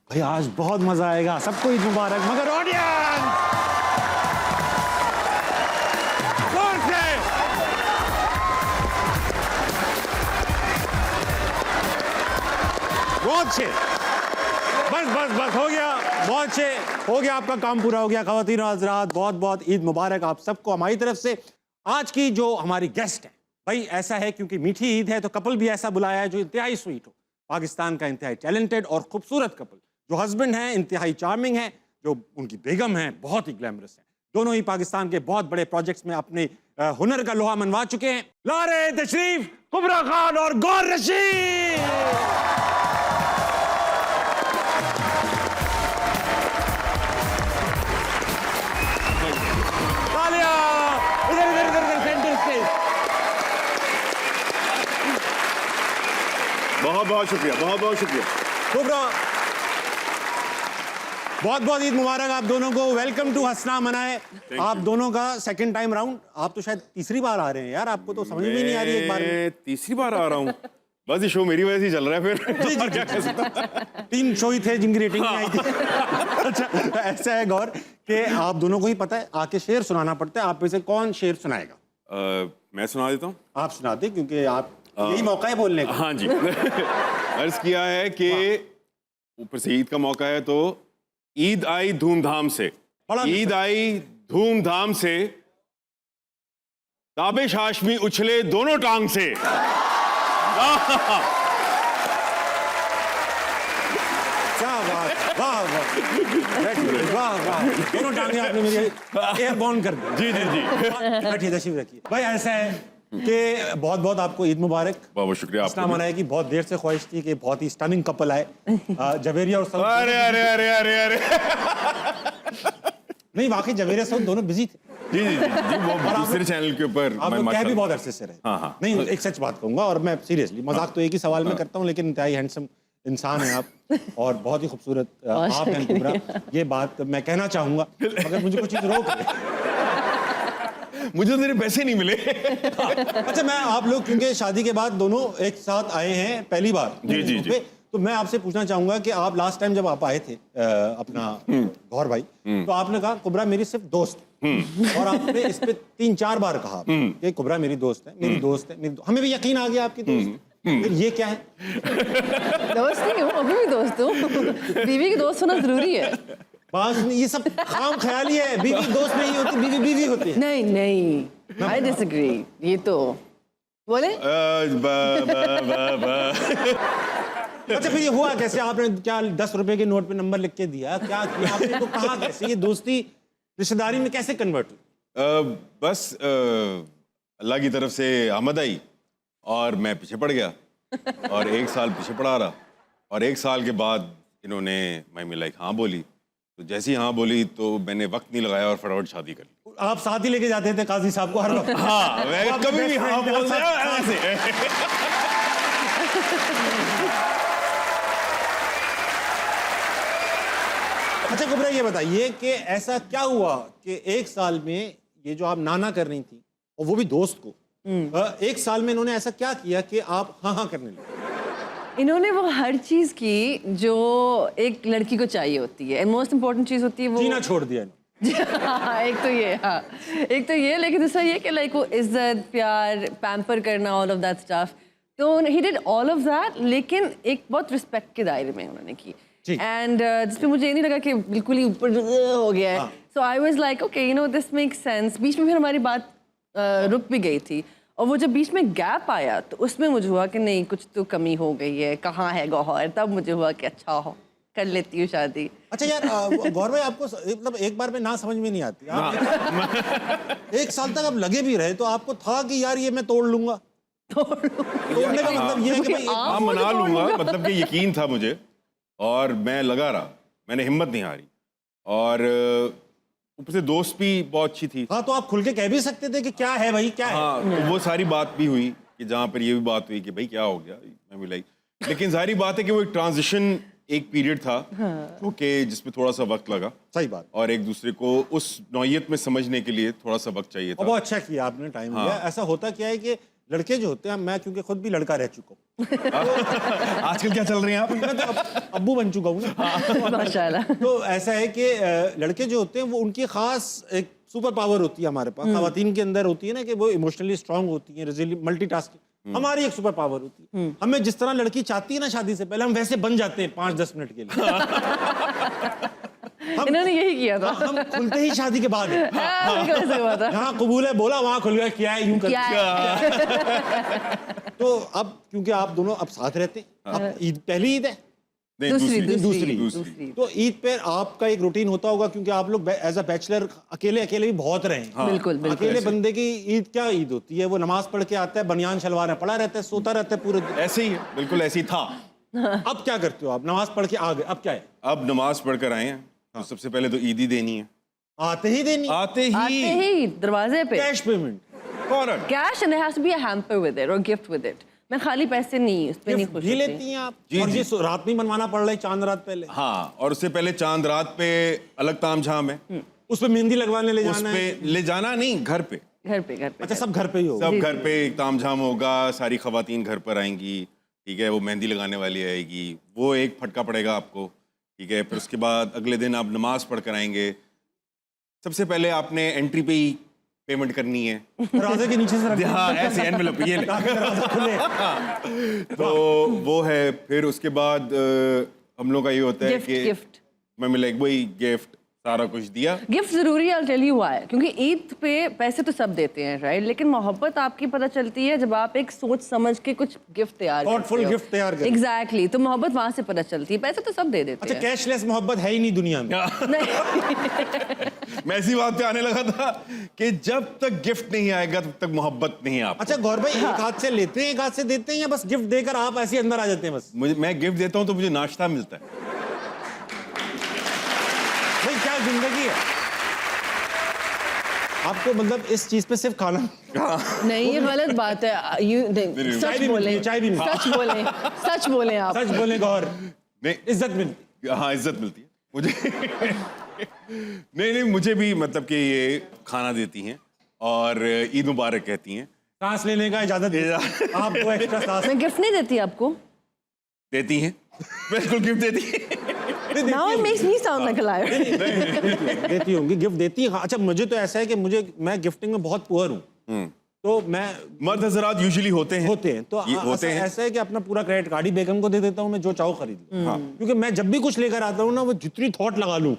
भाई आज बहुत मजा आएगा, सबको ईद मुबारक। मगर ऑडियंस जोर से बहुत अच्छे, बस बस बस हो गया, बहुत अच्छे हो गया, आपका काम पूरा हो गया। ख़वातीन और हज़रात, बहुत बहुत ईद मुबारक आप सबको हमारी तरफ से। आज की जो हमारी गेस्ट है, भाई ऐसा है क्योंकि मीठी ईद है तो कपल भी ऐसा बुलाया है जो इंतहाई स्वीट हो। पाकिस्तान का इंतहाई टैलेंटेड और खूबसूरत कपल, जो हस्बैंड हैं इंतहाई चार्मिंग है, जो उनकी बेगम है बहुत ही ग्लैमरस है। दोनों ही पाकिस्तान के बहुत बड़े प्रोजेक्ट्स में अपने हुनर का लोहा मनवा चुके हैं। लारे तशरीफ कुबरा खान और गौर रशीद। बहुत बहुत शुक्रिया, बहुत बहुत शुक्रिया। कुबरा, बहुत बहुत ईद मुबारक आप दोनों को। वेलकम टू हंसना मनाए। आप दोनों का सेकंड टाइम राउंड। आप तो शायद तीसरी बार आ रहे हैं यार, आपको तो समझ में नहीं आ रही एक बार में। तीसरी बार आ रहा हूँ, बस ये शो मेरी वजह से ही चल रहा है फिर। जी जी, क्या कह सकता हूं। 3 शो ही थे जिनकी रेटिंग नहीं आई थी। अच्छा ऐसा है गौर कि आप दोनों को ही पता है आके शेर सुनाना पड़ता है। आप में से कौन शेर सुनाएगा? मैं सुना देता हूँ। आप सुना दें क्योंकि आप यही मौका है बोलने का। हाँ जी। अर्ज किया है कि ऊपर से ईद का मौका है तो ईद आई धूमधाम से, ईद आई धूमधाम से, ताबिश हाशमी उछले दोनों टांग से। क्या बात, वाह वाह वाह वाह, दोनों टांगे आपने मेरी एयरबॉर्न कर दी। जी जी जी। बैठिए, तशरीफ रखिए। भाई ऐसा है कि बहुत बहुत आपको ईद मुबारक। बहुत बहुत शुक्रिया आपका। मनाया कि बहुत देर से ख्वाहिश थी कि बहुत ही स्टनिंग कपल आए, जवेरिया और सऊद। अरे अरे अरे अरे अरे नहीं वाकई जवेरिया सऊद दोनों बिजी थे। जी जी जी, वो दूसरे चैनल के ऊपर आप लोग कह भी बहुत अरसे से रहे। हाँ हाँ। नहीं एक सच बात कहूंगा, और मैं सीरियसली, मजाक तो एक ही सवाल में करता हूँ, लेकिन इंतहाई हैंडसम इंसान हैं आप और बहुत ही खूबसूरत आप हैं कुबरा। ये बात मैं कहना चाहूंगा, मगर मुझे कुछ चीज रोक रही। मुझे तेरे पैसे नहीं मिले। अच्छा, मैं आप लोग क्योंकि शादी के बाद दोनों एक साथ आए हैं पहली बार जी जी जी। तो मैं आपसे पूछना चाहूंगा कि आप लास्ट टाइम जब आप आए थे अपना गौर भाई, तो आपने कहा कुबरा मेरी सिर्फ दोस्त, और आपने इस पे 3-4 बार कहा कि कुबरा मेरी दोस्त है, मेरी दोस्त है, हमें भी यकीन आ गया आपकी दोस्त। फिर ये क्या है? दोस्त नहीं हूँ, अभी भी दोस्त हूँ। बीवी की दोस्त होना जरूरी है। बस ये सब खाम ख्याली है। बीवी दोस्त नहीं होती, बीवी बीवी होती है। नहीं नहीं, आई डिसएग्री। ये तो बोले। अच्छा फिर ये हुआ कैसे? आपने क्या 10 रुपए के नोट पे नंबर लिख के दिया? क्या किया आपने? तो कहा कैसे ये दोस्ती रिश्तेदारी में कैसे कन्वर्ट हुई? बस अल्लाह की तरफ से आमद आई और मैं पीछे पड़ गया, और 1 साल पीछे पड़ा रहा, और 1 साल के बाद इन्होंने मैं लाइक हाँ बोली, तो जैसी हाँ बोली तो मैंने वक्त नहीं लगाया और फटाफट शादी कर ली। आप साथ ही लेके जाते थे काजी साहब को हर वक्त? हाँ, मैं कभी भी हाँ बोल ऐसे। अच्छा कुबरा ये बताइए कि ऐसा क्या हुआ कि 1 साल में ये जो आप नाना कर रही थी, और वो भी दोस्त को, 1 साल में इन्होंने ऐसा क्या किया कि आप हाँ हाँ करने लगे? इन्होंने वो हर चीज की जो एक लड़की को चाहिए होती है, मोस्ट इम्पोर्टेंट चीज होती है वो। जीना छोड़ दिया हाँ, एक तो ये, हाँ एक तो ये, लेकिन दूसरा ये कि लाइक वो इज्जत, प्यार, पैम्पर करना, ऑल ऑफ दैट स्टफ। तो he did all of that, लेकिन एक बहुत रिस्पेक्ट के दायरे में उन्होंने की। एंड जिसमें मुझे ये नहीं लगा कि बिल्कुल ही ऊपर हो गया है। So I was like okay, you know this make sense. बीच में फिर हमारी बात रुक भी गई थी, और वो जब बीच में गैप आया तो उसमें मुझे हुआ कि नहीं कुछ तो कमी हो गई है, कहाँ है गौहर। तब मुझे हुआ कि अच्छा हो, कर लेती हूँ शादी। अच्छा यार गौर भाई, आपको मतलब एक बार में ना समझ में नहीं आती। आप 1 साल तक आप लगे भी रहे तो आपको था कि यार ये मैं तोड़ लूंगा। तोड़ने का मतलब ये है कि भाई हाँ मना लूंगा, मतलब कि यकीन था मुझे, और मैं लगा रहा, मैंने हिम्मत नहीं हारी, और ऊपर से दोस्त भी बहुत अच्छी थी। हाँ तो आप खुल के कह भी सकते थे कि क्या है भाई, क्या है। हाँ तो वो सारी बात भी हुई कि जहाँ पर ये भी बात हुई कि भाई क्या हो गया, मैं भी लाइक, लेकिन जाहिर बात है कि वो एक ट्रांजिशन एक पीरियड था ओके, जिसमें थोड़ा सा वक्त लगा। सही बात। और एक दूसरे को उस नौयत में समझने के लिए थोड़ा सा वक्त चाहिए था। बहुत अच्छा किया आपने टाइम दिया। ऐसा होता क्या है कि लड़के जो होते हैं, मैं क्योंकि खुद भी लड़का रह चुका हूँ, आजकल क्या चल रहे हैं आप? मैं तो अब्बू बन चुका हूँ ना। माशाल्लाह। तो ऐसा है कि लड़के जो होते हैं वो उनकी खास एक सुपर पावर होती है हमारे पास, खवातीन के अंदर होती है ना, कि वो इमोशनली स्ट्रांग होती है, मल्टीटास्किंग हमारी एक सुपर पावर होती है। हमें जिस तरह लड़की चाहती है ना शादी से पहले, हम वैसे बन जाते हैं 5-10 मिनट के लिए। इन्होंने यही किया था। हम खुलते ही शादी के बाद है। बिल्कुल ऐसे हुआ था। यहाँ कबूल है बोला, वहाँ खुल गया क्या है, यूं कर। क्या है? तो अब क्योंकि आप दोनों अब साथ रहते हैं, अब ईद पहली ईद है, नहीं, दूसरी। तो ईद पे आपका एक रूटीन होता होगा, क्योंकि आप लोग एज अ बैचलर अकेले भी बहुत रहे हैं। बिल्कुल अकेले बंदे की ईद क्या ईद होती है, वो नमाज पढ़ के आता है, बनियान शलवार में पड़ा रहता है, सोता रहता है पूरे दिन। ऐसे ही है, बिल्कुल ऐसे ही था। अब क्या करते हो आप? नमाज पढ़ के आ गए, अब क्या है? अब नमाज पढ़कर आए हैं, तो सबसे पहले तो ईद ही देनी है। आते ही देनी, आते आते ही ही दरवाजे पे कैश पेमेंट, फौरन cash, and there has to be a hamper with it और गिफ्ट विद इट। मैं खाली पैसे नहीं, उस पे नहीं खुश भी होती। लेती हैं आप? जी, और जी। ये रात नहीं मनवाना पड़ रहा है, चांद रात पहले हाँ, और उससे पहले चांद रात पे अलग ताम झाम है। उस पे मेहंदी लगवाने ले उस जाना पे है? ले जाना नहीं, घर पे घर पे अच्छा, सब घर पे ही होगा। सब घर पे एक ताम झाम होगा, सारी खवातीन घर पर आएंगी, ठीक है, वो मेहंदी लगाने वाली आएगी, वो एक फटका पड़ेगा आपको, ठीक है। फिर उसके बाद अगले दिन आप नमाज पढ़ कर आएंगे। सबसे पहले आपने एंट्री पे ही पेमेंट करनी है। दरवाजे के नीचे से रख हाँ, ऐसे एनवेलप ये ले। ताकि दरवाजा खुले। तो वो है। फिर उसके बाद हम लोग का ये होता है कि गिफ्ट मैं लाइक वही गिफ्ट सारा कुछ दिया। गिफ्ट जरूरी है, I'll tell you why। क्योंकि ईद पे पैसे तो सब देते हैं, राइट, लेकिन मोहब्बत आपकी पता चलती है जब आप एक सोच समझ के कुछ गिफ्ट तैयार Thoughtful gift तैयार करें। एग्जैक्टली, तो मोहब्बत वहां से पता चलती है। पैसे तो सब दे देते अच्छा, हैं। कैशलेस मोहब्बत है ही नहीं दुनिया में। नहीं, मैं इसी बात पे आने लगा था कि जब तक गिफ्ट नहीं आएगा तब तक मोहब्बत नहीं आप। अच्छा गौर भाई, एक हाथ से लेते हैं, एक हाथ से देते हैं, या बस गिफ्ट देकर आप ऐसे ही अंदर आ जाते हैं बस? मैं गिफ्ट देता हूँ तो मुझे नाश्ता मिलता है। भाई क्या जिंदगी है आपको, मतलब इस चीज पे सिर्फ खाना? नहीं, ये गलत बात है। चाय सच भी बोले, मिलती है, चाय भी मिलती है। सच बोले आप। सच बोले गौर, नहीं, इज्जत मिलती। हाँ, इज्जत मिलती है मुझे। नहीं, मुझे भी मतलब कि ये खाना देती हैं और ईद मुबारक कहती हैं। सांस लेने का इजाजत आपको, एक्स्ट्रा सांस मैं गिफ्ट नहीं देती आपको। देती हैं, बिल्कुल गिफ्ट देती हैं। Now it makes me sound like a liar। देती होंगी, गिफ्ट देती है। अच्छा, मुझे तो ऐसा है कि मैं गिफ्टिंग में बहुत पुअर हूँ, तो मैं मर्द हजरात यूजुअली होते हैं तो ये होते हैं। ऐसा है कि अपना पूरा क्रेडिट कार्ड ही बेगम को दे देता हूँ, मैं जो चाहूँ खरीद लूँ। हाँ। क्योंकि मैं जब भी कुछ लेकर आता हूँ ना, वो जितनी थॉट लगा लूँ,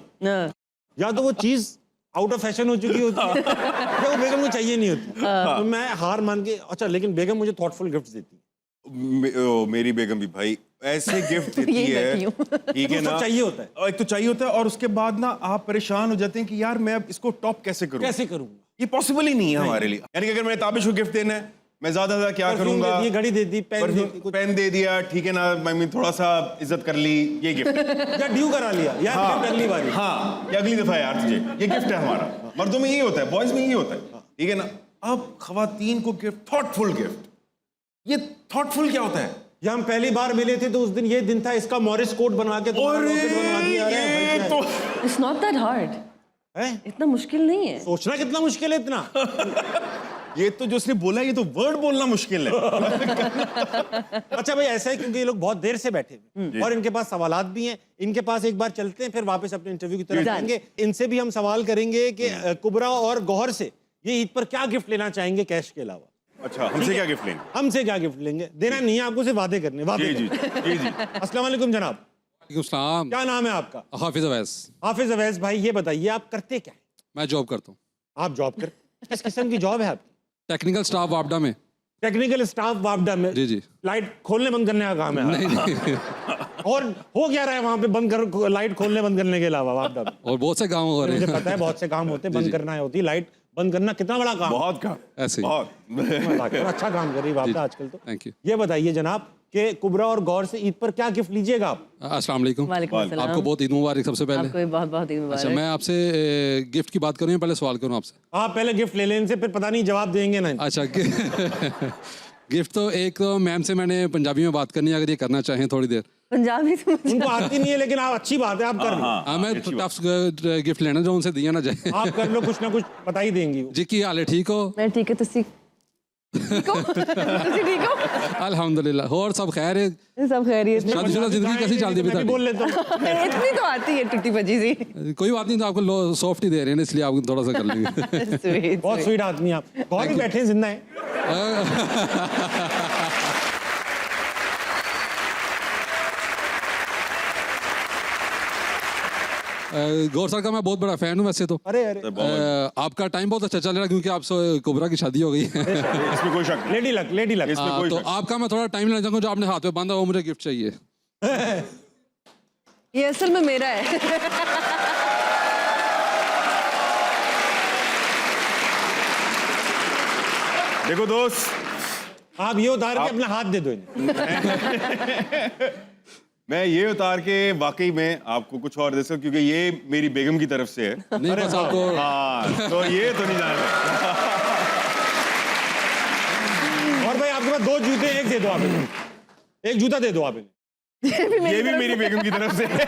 या तो वो चीज आउट ऑफ फैशन हो चुकी होती है या वो बेगम को चाहिए नहीं होती, तो मैं हार मान के। अच्छा, लेकिन बेगम मुझे थॉटफुल गिफ्ट देती है। मेरी बेगम भी भाई ऐसे गिफ्ट देती यही है, बैठी हूँ। ठीक है तो सब ना। चाहिए होता है। और एक तो चाहिए होता है, और उसके बाद ना आप परेशान हो जाते हैं कि यार मैं अब इसको टॉप कैसे करूं, कैसे करूँगा? ये पॉसिबल ही नहीं है हमारे लिए। यानी कि अगर मैंने ताबिश को गिफ्ट देना है, मैं ज्यादा ज्यादा क्या करूंगा, ये घड़ी दे दी, पेन दे दी, कुछ पेन दे दिया, ठीक है ना, मैं थोड़ा सा इज्जत कर ली, ये गिफ्ट। या ड्यू करा लिया, या हाँ, अगली बारी। हाँ, ये अगली दफा यार तुझे, ये गिफ्ट है हमारा। मर्दों में यही होता है, बॉयज में यही होता है, ठीक है ना। अब खवातीन को गिफ्ट, थॉटफुल गिफ्ट। ये थॉटफुल क्या होता है? या हम पहली बार मिले थे तो उस दिन ये दिन था, इसका मॉरिस कोट बनवा के तुम्हारा लॉकेट बनवा दिया। अरे भाई, ये क्या तो है? It's not that hard। हैं? इतना मुश्किल नहीं है। सोचना कितना मुश्किल है इतना। ये तो जो उसने बोला, ये तो वर्ड बोलना मुश्किल है। अच्छा भाई, ऐसा है क्योंकि ये लोग बहुत देर से बैठे हैं और इनके पास सवालात भी हैं। इनके पास एक बार चलते हैं, फिर वापस अपने इंटरव्यू की तरफ जाएंगे। इनसे भी हम सवाल करेंगे कि कुबरा और गौहर से ये ईद पर क्या गिफ्ट लेना चाहेंगे कैश के अलावा। अच्छा, हमसे क्या गिफ्ट लेंगे? हमसे क्या गिफ्ट लेंगे? देना नहीं है आपको, सिर्फ वादे करने। जी जी जी जी। अस्सलाम वालेकुम जनाब, सलाम। क्या नाम है आपका? हाफिज अवैस। हाफिज अवैस भाई, ये बताइए आप करते क्या है? मैं जॉब करता हूँ, आप जॉब कर, किस किस्म की जॉब है आपकी? टेक्निकल स्टाफ वापडा में। टेक्निकल स्टाफ वापडा में? जी जी। लाइट खोलने बंद करने का काम है? नहीं नहीं। और हो क्या रहा है वहाँ पे बंद कर, लाइट खोलने बंद करने के अलावा वापडा में? और बहुत से काम हो रहे मुझे हैं। पता है बहुत से काम होते हैं, बंद करना होती है लाइट बंद करना, कितना बड़ा काम। बहुत काम, ऐसे ही। बहुत। अच्छा काम कर रही वापडा आजकल तो। Thank you. ये बताइए जनाब कि कुबरा और गौर से ईद पर क्या गिफ्ट लीजिएगा आप? अस्सलाम वालेकुम। वालेकुम अस्सलाम। आपको बहुत ईद मुबारक सबसे पहले। आपको भी बहुत बहुत ईद अच्छा, मुबारक। मैं आपसे गिफ्ट की बात करूँ या पहले सवाल करूँ आपसे? आप पहले गिफ्ट ले लेने से फिर पता नहीं जवाब देंगे ना। अच्छा, गिफ्ट तो एक तो मैम से मैंने पंजाबी में बात करनी है, अगर ये करना चाहें थोड़ी देर। पंजाबी तो मुझे उनको आती नहीं है, लेकिन आप अच्छी बात है, आप कर लो। हाँ, मैं टफ गिफ्ट लेना जो उनसे दिया ना जाए। आप कर लो, कुछ ना कुछ पता ही देंगी वो। जी, की हाल है? ठीक हो? मैं ठीक है, तुसी ठीक हो? ਤੁਸੀਂ ਠੀਕ ਹੋ? अल्हम्दुलिल्लाह और सब खैर है सब खैरियत में। शादीशुदा जिंदगी कैसी चलती मैं भी बोल लेता हूँ इतनी तो आती है टूटी भजी सी। कोई बात नहीं तो आपको सॉफ्ट ही दे रहे हैं इसलिए आप थोड़ा सा कर लेंगे Sweet, बहुत sweet. स्वीट आदमी आप गौर भी बैठे हैं जिंदा है गौर सर का मैं बहुत बड़ा फैन हूँ वैसे तो अरे अरे आपका टाइम बहुत अच्छा चल रहा है क्योंकि आप कुबरा की शादी हो गई है इसमें कोई शक नहीं। लेडी लक इसमें कोई तो शक आपका मैं थोड़ा टाइम लेना चाहूँगा जो आपने हाथ में बांधा वो मुझे गिफ्ट चाहिए ये असल में मेरा है। देखो दोस्त, आप ये उतार के अपना हाथ दे दो इन्हें। मैं ये उतार के वाकई में आपको कुछ और दे सकता हूँ, क्योंकि ये मेरी बेगम की तरफ से है। नहीं बस आपको हाँ, तो ये तो नहीं जान रहा। और भाई आपके पास 2 जूते हैं, एक दे दो आप इन्हें। एक जूता दे दो आप इन्हें। ये भी मेरी बेगम की तरफ से है।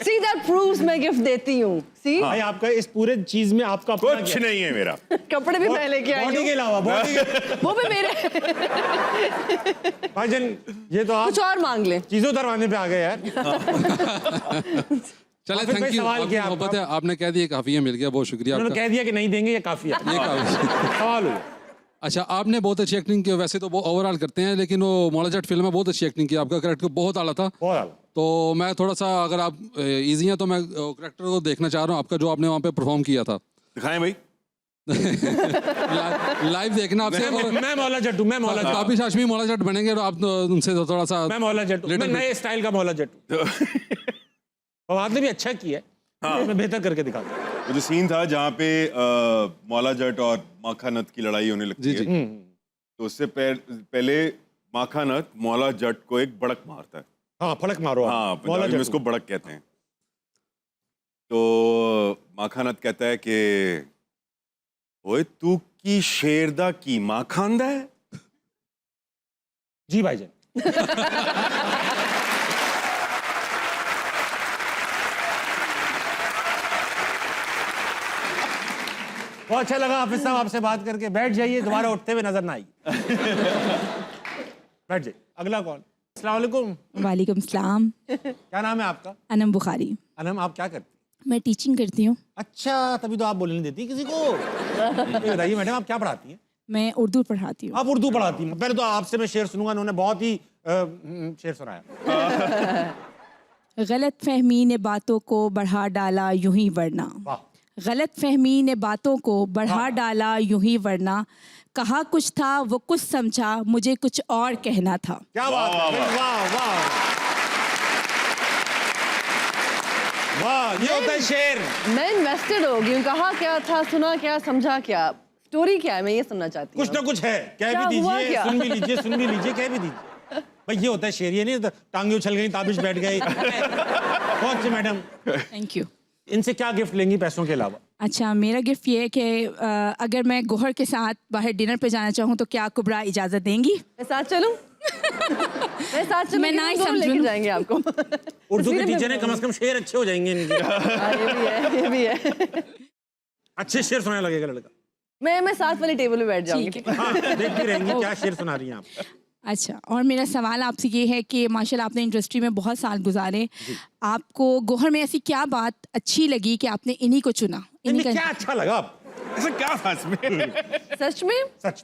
See that proves मैं गिफ्ट देती हूँ। See भाई आपका इस पूरे चीज में आपका अपना कुछ क्या? नहीं है मेरा। कपड़े भी मैं लेके आई बॉडी के हूँ। अलावा बॉडी वो भी मेरे। भाईजान ये तो आप कुछ और मांग ले। चीजों उतरवाने पे आ गए यार चले हाफिज भाई, थैंक यू सवाल आपकी किया मोहब्बत है आपने कह दिया काफ़ी है मिल गया बहुत शुक्रिया उन्होंने आपका कह दिया कि नहीं देंगे ये काफी है ये काफी सवाल हुआ अच्छा आपने बहुत अच्छी एक्टिंग की वैसे तो वो ओवरऑल करते हैं लेकिन वो मौला जट फिल्म में बहुत अच्छी एक्टिंग की आपका करेक्टर बहुत आला था बहुत आला। तो मैं थोड़ा सा अगर आप इजी हैं तो मैं करेक्टर को देखना चाह रहा हूँ आपका जो आपने वहाँ पे परफॉर्म किया था दिखाएं भाई। लाइव देखना आपसे और मैं मौला जट्टू मैं मौला जट्टू काफी हाशमी मौला जट बनेंगे और आप उनसे थोड़ा सा मैं मौला जट्टू मैं Little bit. नए स्टाइल का मौला जट्टू और आपने भी अच्छा किया है मैं बेहतर करके दिखाता हूँ वो जो सीन था जहाँ पे मौला जट और माखा नत की लड़ाई होने लगती जी, है, तो उससे पहले माखा नत मौला जट को एक बड़क मारता है। हाँ फड़क मारो आप। हाँ, मौला पंजाबी में जट्टू इसको बड़क कहते हैं। तो माखा नत कहता है कि ओए तू की शेर दा की मां खांदा है। जी भाईजान बहुत अच्छा लगा हाफिज साहब आपसे बात करके बैठ जाइए दोबारा उठते हुए नजर ना आइए बैठ जाइए अगला कौन अस्सलाम वालेकुम वालेकुम सलाम। क्या नाम है आपका अनम बुखारी। अनम आप क्या करती हैं मैं टीचिंग करती हूँ। अच्छा तभी तो आप बोलने नहीं देती किसी को ये बताइए मैडम आप क्या पढ़ाती हैं मैं उर्दू पढ़ाती हूँ। आप उर्दू पढ़ाती हैं पहले तो आपसे मैं शेर सुनूंगा उन्होंने बहुत ही शेर सुनाया गलत फहमी ने बातों को बढ़ा डाला यूं ही वरना। वाह गलत फहमी ने बातों को बढ़ा डाला यूं ही वरना। कहा कुछ था वो कुछ समझा मुझे कुछ और कहना था। क्या बात है वाह वाह वाह ये होता है शेर मैं इन्वेस्टेड हो गई हूँ। कहा क्या था, सुना क्या, समझा क्या, स्टोरी क्या है, मैं ये सुनना चाहती हूँ। कुछ ना कुछ है कह क्या भी हुआ दीजिए क्या? सुन भी लीजिए कह भी दीजिए भाई ये होता है शेर ये नहीं होता, टांगे उछल गई ताबिश बैठ गई बहुत अच्छे मैडम थैंक यू। इनसे क्या गिफ्ट लेंगी पैसों के अलावा अच्छा मेरा गिफ्ट ये है कि अगर मैं गोहर के साथ बाहर डिनर पे जाना चाहूँ तो क्या कुबरा इजाज़त देंगी? मैं साथ चलूं? मैं साथ चलूं? मैं ना ही हम दोनों समझूं। लेके जाएंगे आपको। उर्दू के टीचर है कम से कम शेर अच्छे हो जाएंगे इनके हाँ, ये भी है। अच्छे शेर सुनाने लगेगा लड़का मैं साथ वाली टेबल पे बैठ जाऊंगी। ठीक है। हाँ देखती रहेंगी क्या शेर सुना रही हैं आप अच्छा और मेरा सवाल आपसे ये है कि माशाल्लाह आपने इंडस्ट्री में बहुत साल गुजारे, आपको गोहर में ऐसी क्या बात अच्छी लगी कि आपने इन्हीं को चुना? इन्हें क्या अच्छा लगा आप ऐसा क्या था इसमें? सच में सच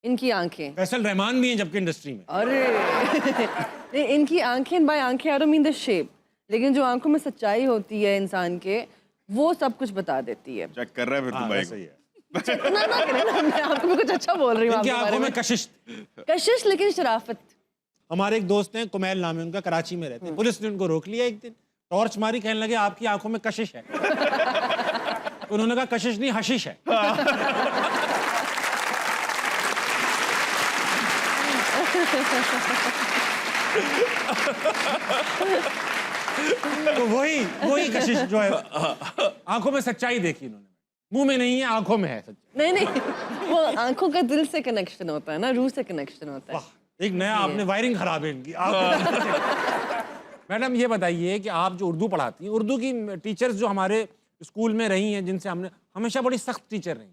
इनकी आंखें फैसल रहमान भी हैं जबकि इंडस्ट्री में अरे नहीं, इनकी आंखें बाय आंखें I don't mean the shape, लेकिन जो आंखों में सच्चाई होती है इंसान के वो सब कुछ बता देती है। चेक कर रहा है फिर हाँ, तू वैसे भाई ही है ना ना करें ना, मैं आपको भी कुछ अच्छा बोल रही हूँ इनकी आपके आंखों बारे में में। कशिश कशिश लेकिन शराफत। हमारे एक दोस्त हैं कुमैल नाम है उनका कराची में रहते हैं पुलिस ने उनको रोक लिया एक दिन टॉर्च मारी कहने लगे आपकी आंखों में कशिश है तो उन्होंने कहा कशिश नहीं हशीश है तो वही कशिश जो है आंखों में सच्चाई देखी उन्होंने मुंह में नहीं है आंखों में है सच्चाई नहीं वो आंखों का दिल से कनेक्शन होता है ना, रूह से कनेक्शन होता है। वाह एक नया आपने वायरिंग खराब है इनकी मैडम ये बताइए कि आप जो उर्दू पढ़ाती हैं उर्दू की टीचर्स जो हमारे स्कूल में रही हैं जिनसे हमने हमेशा बड़ी सख्त टीचर रही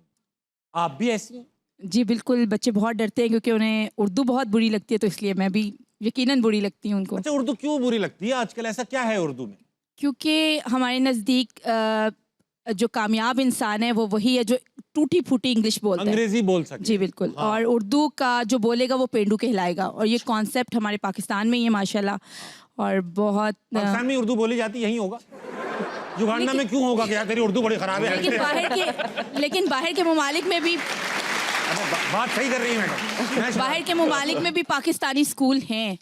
आप भी ऐसी हैं जी बिल्कुल, बच्चे बहुत डरते हैं क्योंकि उन्हें उर्दू बहुत बुरी लगती है, तो इसलिए मैं भी यकीनन बुरी लगती हूँ उनको। अच्छा, उर्दू क्यों बुरी लगती है आजकल? ऐसा क्या है उर्दू में? क्योंकि हमारे नज़दीक जो कामयाब इंसान है वो वही है जो टूटी फूटी इंग्लिश बोलता है। अंग्रेजी बोल सकते जी बिल्कुल। हाँ। और उर्दू का जो बोलेगा वो पेंडू कहलाएगा, और ये कॉन्सेप्ट हमारे पाकिस्तान में ही है माशाल्लाह। और बहुत पाकिस्तान में उर्दू बोली जाती, यही होगा। युगांडा में क्यों होगा कि यार तेरी उर्दू बड़ी खराब है? लेकिन बाहर के ममालिक में भी बात सही कर रही है मैडम। बाहर के ममालिक में भी पाकिस्तानी स्कूल हैं,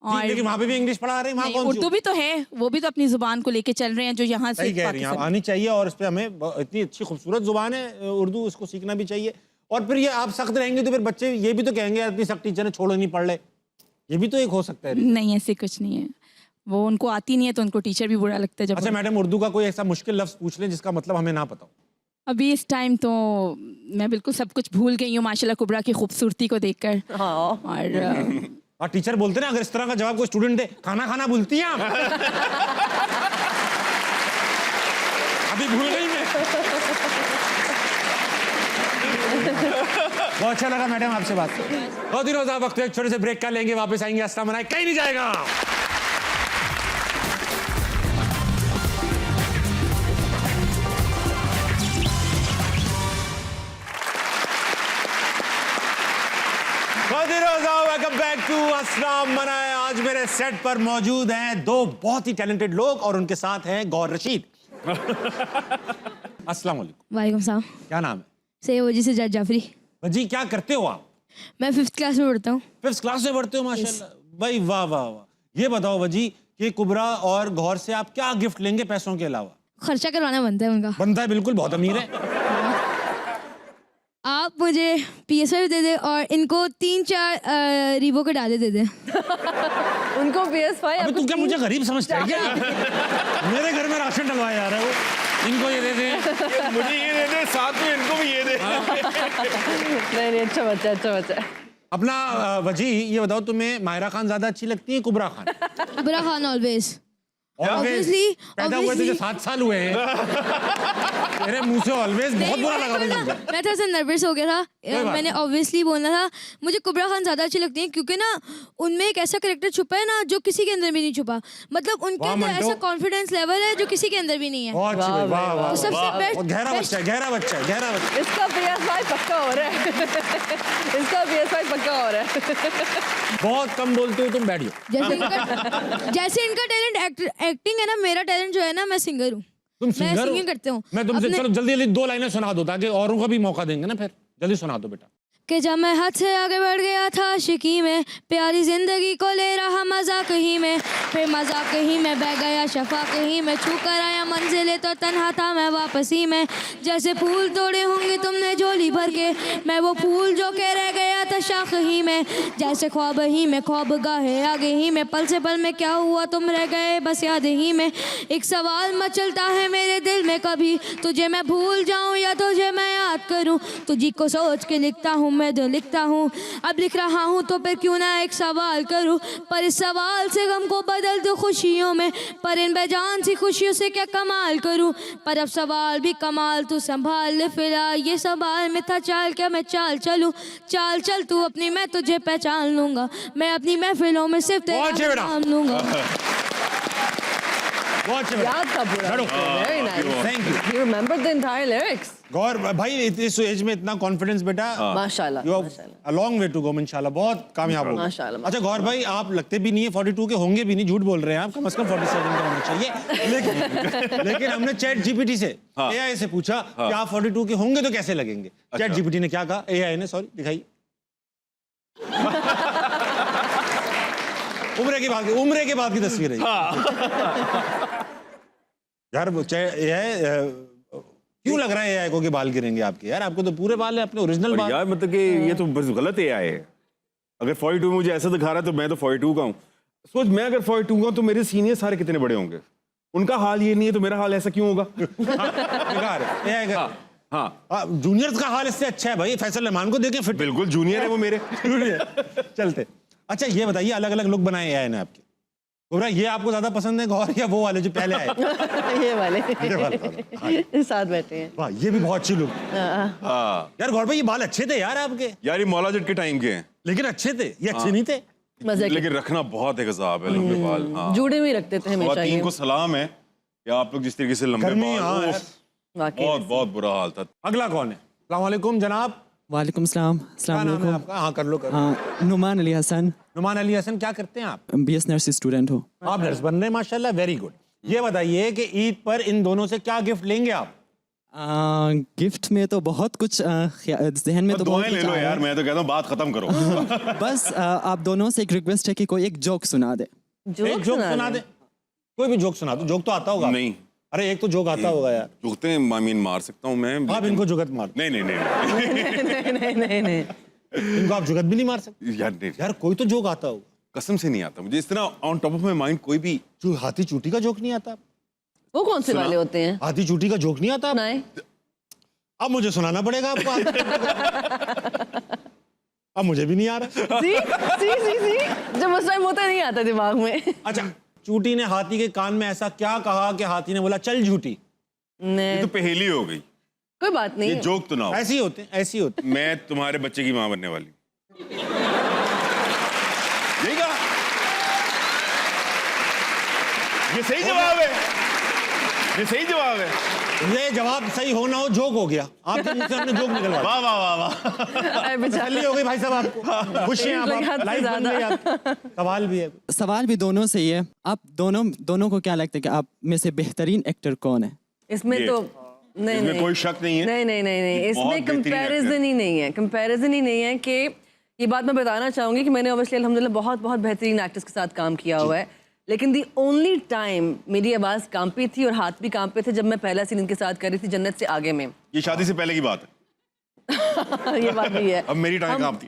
और लेकिन वहाँ पे भी इंग्लिश पढ़ा रहे हैं, वहाँ नहीं, कौन सी? उर्दू भी तो है, वो भी तो अपनी जुबान को लेके चल रहे हैं जो यहाँ से सही कह रही हैं आप, पाकिस्तान। आनी चाहिए, और इस पे हमें इतनी अच्छी खूबसूरत जुबान है उर्दू, उसको सीखना भी चाहिए। और फिर ये आप सख्त रहेंगे तो फिर बच्चे ये भी तो कहेंगे यार इतनी सख्त टीचर ने, छोड़ो नहीं पढ़ ले। ये भी तो एक हो सकता है। नहीं, ऐसे कुछ नहीं है, वो उनको आती नहीं है तो उनको टीचर भी बुरा लगता है जब अच्छा मैडम, उर्दू का कोई ऐसा मुश्किल लफ्ज पूछ लें जिसका मतलब हमें ना पता हो। अभी इस टाइम तो मैं बिल्कुल सब कुछ भूल गई हूँ माशाल्लाह कुबरा की खूबसूरती को देखकर। और टीचर बोलते ना, अगर इस तरह का जवाब कोई स्टूडेंट दे, खाना खाना भूलती हैं आप? अभी भूल गई मैं। बहुत अच्छा लगा मैडम आपसे बात करके। बहुत दिनों से वक्त एक छोटे से ब्रेक का लेंगे, वापस आएंगे। अस्सलाम वालेकुम, कहीं नहीं जाएगा। वेलकम बैक टू अस्सलाम मनाए। आज मेरे सेट पर मौजूद हैं दो बहुत ही टैलेंटेड लोग, और उनके साथ हैं गौर रशीद। अस्सलाम वालेकुम। वालेकुम सलाम। क्या नाम है? सही वजह से जज जाफरी। जी, क्या करते हो आप? मैं 5th क्लास में पढ़ता हूँ। 5th क्लास में पढ़ते हो, माशाल्लाह भाई, वाह वाह वाह। ये बताओ वजी कि कुबरा और गौर से आप क्या गिफ्ट लेंगे पैसों के अलावा? खर्चा करवाना बनता है उनका। बनता है, बिल्कुल, बहुत अमीर है। आप मुझे PS5 दे दे और इनको 3-4 रीबो के डाले दे दे। उनको PS5। अबे तू क्या मुझे गरीब समझता है क्या? मेरे घर में राशन डलवाया जा रहा है वो, इनको ये दे दे, मुझे ये दे दे, साथ में इनको भी ये दे। नहीं, अच्छा बच्चा, अच्छा बच्चा। अपना वजी ये बताओ, तुम्हें मायरा खान ज्यादा अच्छी लगती है कुबरा खान? बुरा खान ऑलवेज। ऑलवेज पैदा हुए तुझे 7 साल हुए हैं। तेरे मुंह से ऑलवेज बहुत बुरा लगा मुझे। मैं थोड़ा सा नर्वस हो गया था, मैंने ऑब्वियसली बोलना था। मुझे कुबरा खान ज्यादा अच्छी लगती है क्योंकि ना उनमें एक ऐसा करेक्टर छुपा है ना जो किसी के अंदर भी नहीं छुपा। मतलब उनके अंदर ऐसा कॉन्फिडेंस लेवल है जो किसी के अंदर भी नहीं है। बहुत अच्छी, वाह वाह, तो सबसे बेस्ट गहरा बच्चा है, गहरा बच्चा है, गहरा बच्चा। इसका PS5 पक्का हो रहा है। इसका PS5 पक्का हो रहा है। बहुत कम बोलते हो तुम, बैठ जाओ। जैसे इनका टैलेंट एक्टिंग है ना, मेरा टैलेंट जो है ना, मैं सिंगर हूँ। तुम मैं सिंगर हो? सिंगिंग करते हूँ। मैं तुमसे अपने- चलो जल्दी जल्दी 2 लाइनें सुना दो ताकि औरों को भी मौका देंगे ना, फिर जल्दी सुना दो बेटा। कि जब मैं हद से आगे बढ़ गया था आशिकी में, प्यारी जिंदगी को ले रहा मजाक ही में, फिर मजाक ही में बह गया शफाक ही में, छू कर आया मंजिले तो तन्हा था मैं वापसी में। जैसे फूल तोड़े होंगे तुमने झोली भर के, मैं वो फूल जो के रह गया था शाख ही में। जैसे ख्वाब ही में ख्वाब गाहे आगे ही में, पल से पल में क्या हुआ तुम रह गए बस याद ही में। एक सवाल मचलता है मेरे दिल में, कभी तुझे मैं भूल जाऊं या तुझे मैं याद करूं। तुझी को सोच के लिखता हूँ मैं जो लिखता हूँ, अब लिख रहा हूँ तो फिर क्यों ना एक सवाल करूँ। पर इस सवाल से गम को बदल दो खुशियों में, पर इन बेजान सी खुशियों से क्या कमाल करूँ। पर अब सवाल भी कमाल तू संभाल ले फिलहाल, ये सवाल में था चाल क्या मैं चाल चलूँ। चाल चल तू अपनी, मैं तुझे पहचान लूंगा, मैं अपनी महफिलों में सिर्फ तेरा नाम लूंगा। बहुत अच्छे बेटा। याद था पूरा। Very nice. Thank you. You remembered the entire lyrics. गौर भाई, इस एज में इतना कॉन्फिडेंस बेटा, माशाल्लाह, यू माशाल्लाह। A long way to go, इंशाल्लाह बहुत कामयाब होगा। माशाल्लाह, अच्छा गौर भाई, आप लगते भी नहीं है 42 के, होंगे भी नहीं, झूठ बोल रहे हैं आप, कम से कम 47 का होना चाहिए। लेकिन हमने चैट जीपीटी से, एआई से पूछा कि आप 42 के होंगे तो कैसे लगेंगे। चैट जीपीटी ने क्या कहा, एआई ने, सॉरी दिखाई, उम्र के बाद की तस्वीर है यार। एआई क्यों लग रहा है एआई को कि बाल गिरेंगे आपके? यार आपको तो पूरे बाल है, अपने ओरिजिनल बाल। यार मतलब कि ये तो बस गलत है है। अगर 42 मुझे ऐसा दिखा रहा है तो मैं तो 42 का हूँ। सोच, मैं अगर 42 का हूँ तो मेरे सीनियर सारे कितने बड़े होंगे। उनका हाल ये नहीं है तो मेरा हाल ऐसा क्यों होगा? बेकार है एआई का। हाँ, जूनियर्स का हाल इससे अच्छा है भाई, फैसल रहमान को देखें, फिट बिल्कुल जूनियर है वो मेरे। चलते। अच्छा ये बताइए, अलग अलग लुक बनाए एआई ने आपके? कोबरा, ये आपको ज्यादा पसंद है गौर या वो वाले जो पहले आए? ये वाले ये वाले, हाँ। साथ बैठे हैं। वाह, ये भी बहुत अच्छी लुक। हाँ यार गौर भाई, ये बाल अच्छे थे यार आपके, यार, ये मौला जट के टाइम के हैं, लेकिन अच्छे थे, ये अच्छे नहीं थे। मजे लेकिन रखना बहुत एक अजाब है लंबे बाल। हाँ, जूड़े में ही रखते थे हमेशा खवातीन ये। को सलाम है कि आप लोग जिस तरीके से लंबे गर्मी, बाल, हाँ ओफ, यार। वाकई बहुत बहुत बुरा हाल था। अगला कौन है? अस्सलाम वालेकुम जनाब, वालेकुम सलाम। क्या अस्सलाम नाम है वालेकुम। आपका? हाँ कर लो कर लो। हाँ, नुमान अली हसन, नुमान अली हसन, क्या करते हैं आप? BS नर्सिंग स्टूडेंट हो। आप नर्स बन रहे हैं, माशाल्लाह, वेरी गुड। ये बताइए कि ईद पर इन दोनों से क्या गिफ्ट लेंगे आप? गिफ्ट में तो बहुत कुछ जहन में तो बहुत दुआएं ले कुछ लो आया यार, है। मैं तो कहता हूँ बात खत्म करो। बस आप दोनों से एक रिक्वेस्ट है कि कोई एक जोक सुना दे। एक जोक सुना दे, कोई भी जोक सुना दो। जोक तो आता होगा? नहीं, अरे एक तो जोक आता होगा यार। जुगते हैं, मामीन मार सकता हूँ मैं। आप इनको जुगत मार, नहीं नहीं नहीं नहीं इनको आप जुगत भी नहीं मार सकते यार, नहीं, यार। कोई तो जोक आता होगा कसम से नहीं आता मुझे इस तरह on top of my mind कोई भी। जो हाथी चूटी का जोक नहीं आता? वो कौन से वाले होते हैं? हाथी चूटी का जोक नहीं आता? नहीं। अब मुझे सुनाना पड़ेगा आपको। अब मुझे भी नहीं आ रहा। सी जब उस टाइम होता नहीं आता दिमाग में। अच्छा, चूटी ने हाथी के कान में ऐसा क्या कहा कि हाथी ने बोला चल झूठी? ये नहीं, तो पहेली हो गई, कोई बात ये नहीं। जोक तो ना हो। ऐसे ही होते हैं, ऐसे ही होते हैं। मैं तुम्हारे बच्चे की माँ बनने वाली। यही कहा? ये सही जवाब है, ये सही जवाब है। ये जवाब सही हो ना हो, जोक हो गया। आपके मुंह से हमने जोक निकलवा दिया। वाह वाह वाह वाह। अरे बेचारा। तसल्ली हो गई भाई साहब आपको? खुशी हैं आप लगातार लाइफ बन ज्यादा। गई आपकी। सवाल भी है। सवाल भी दोनों से ही है। आप दोनों को क्या लगता है कि आप में से बेहतरीन एक्टर कौन है? इसमें ये। तो नहीं इसमें नहीं कोई शक नहीं है। नहीं बहुत इसमें बेहतरीन कंपैरिजन ही नहीं है। कंपैरिजन ही नहीं है कि ये बात मैं बताना चाहूंगी कि मैंने ऑब्वियसली अल्हम्दुलिल्लाह बहुत बहुत बेहतरीन एक्टर्स के साथ काम किया हुआ है, लेकिन दी ओनली टाइम मेरी आवाज़ कांपी थी और हाथ भी कांपे थे जब मैं पहला सीन इनके साथ कर रही थी जन्नत से आगे में। ये शादी से पहले की बात है। ये बात भी है। अब मेरी टांग कांपती।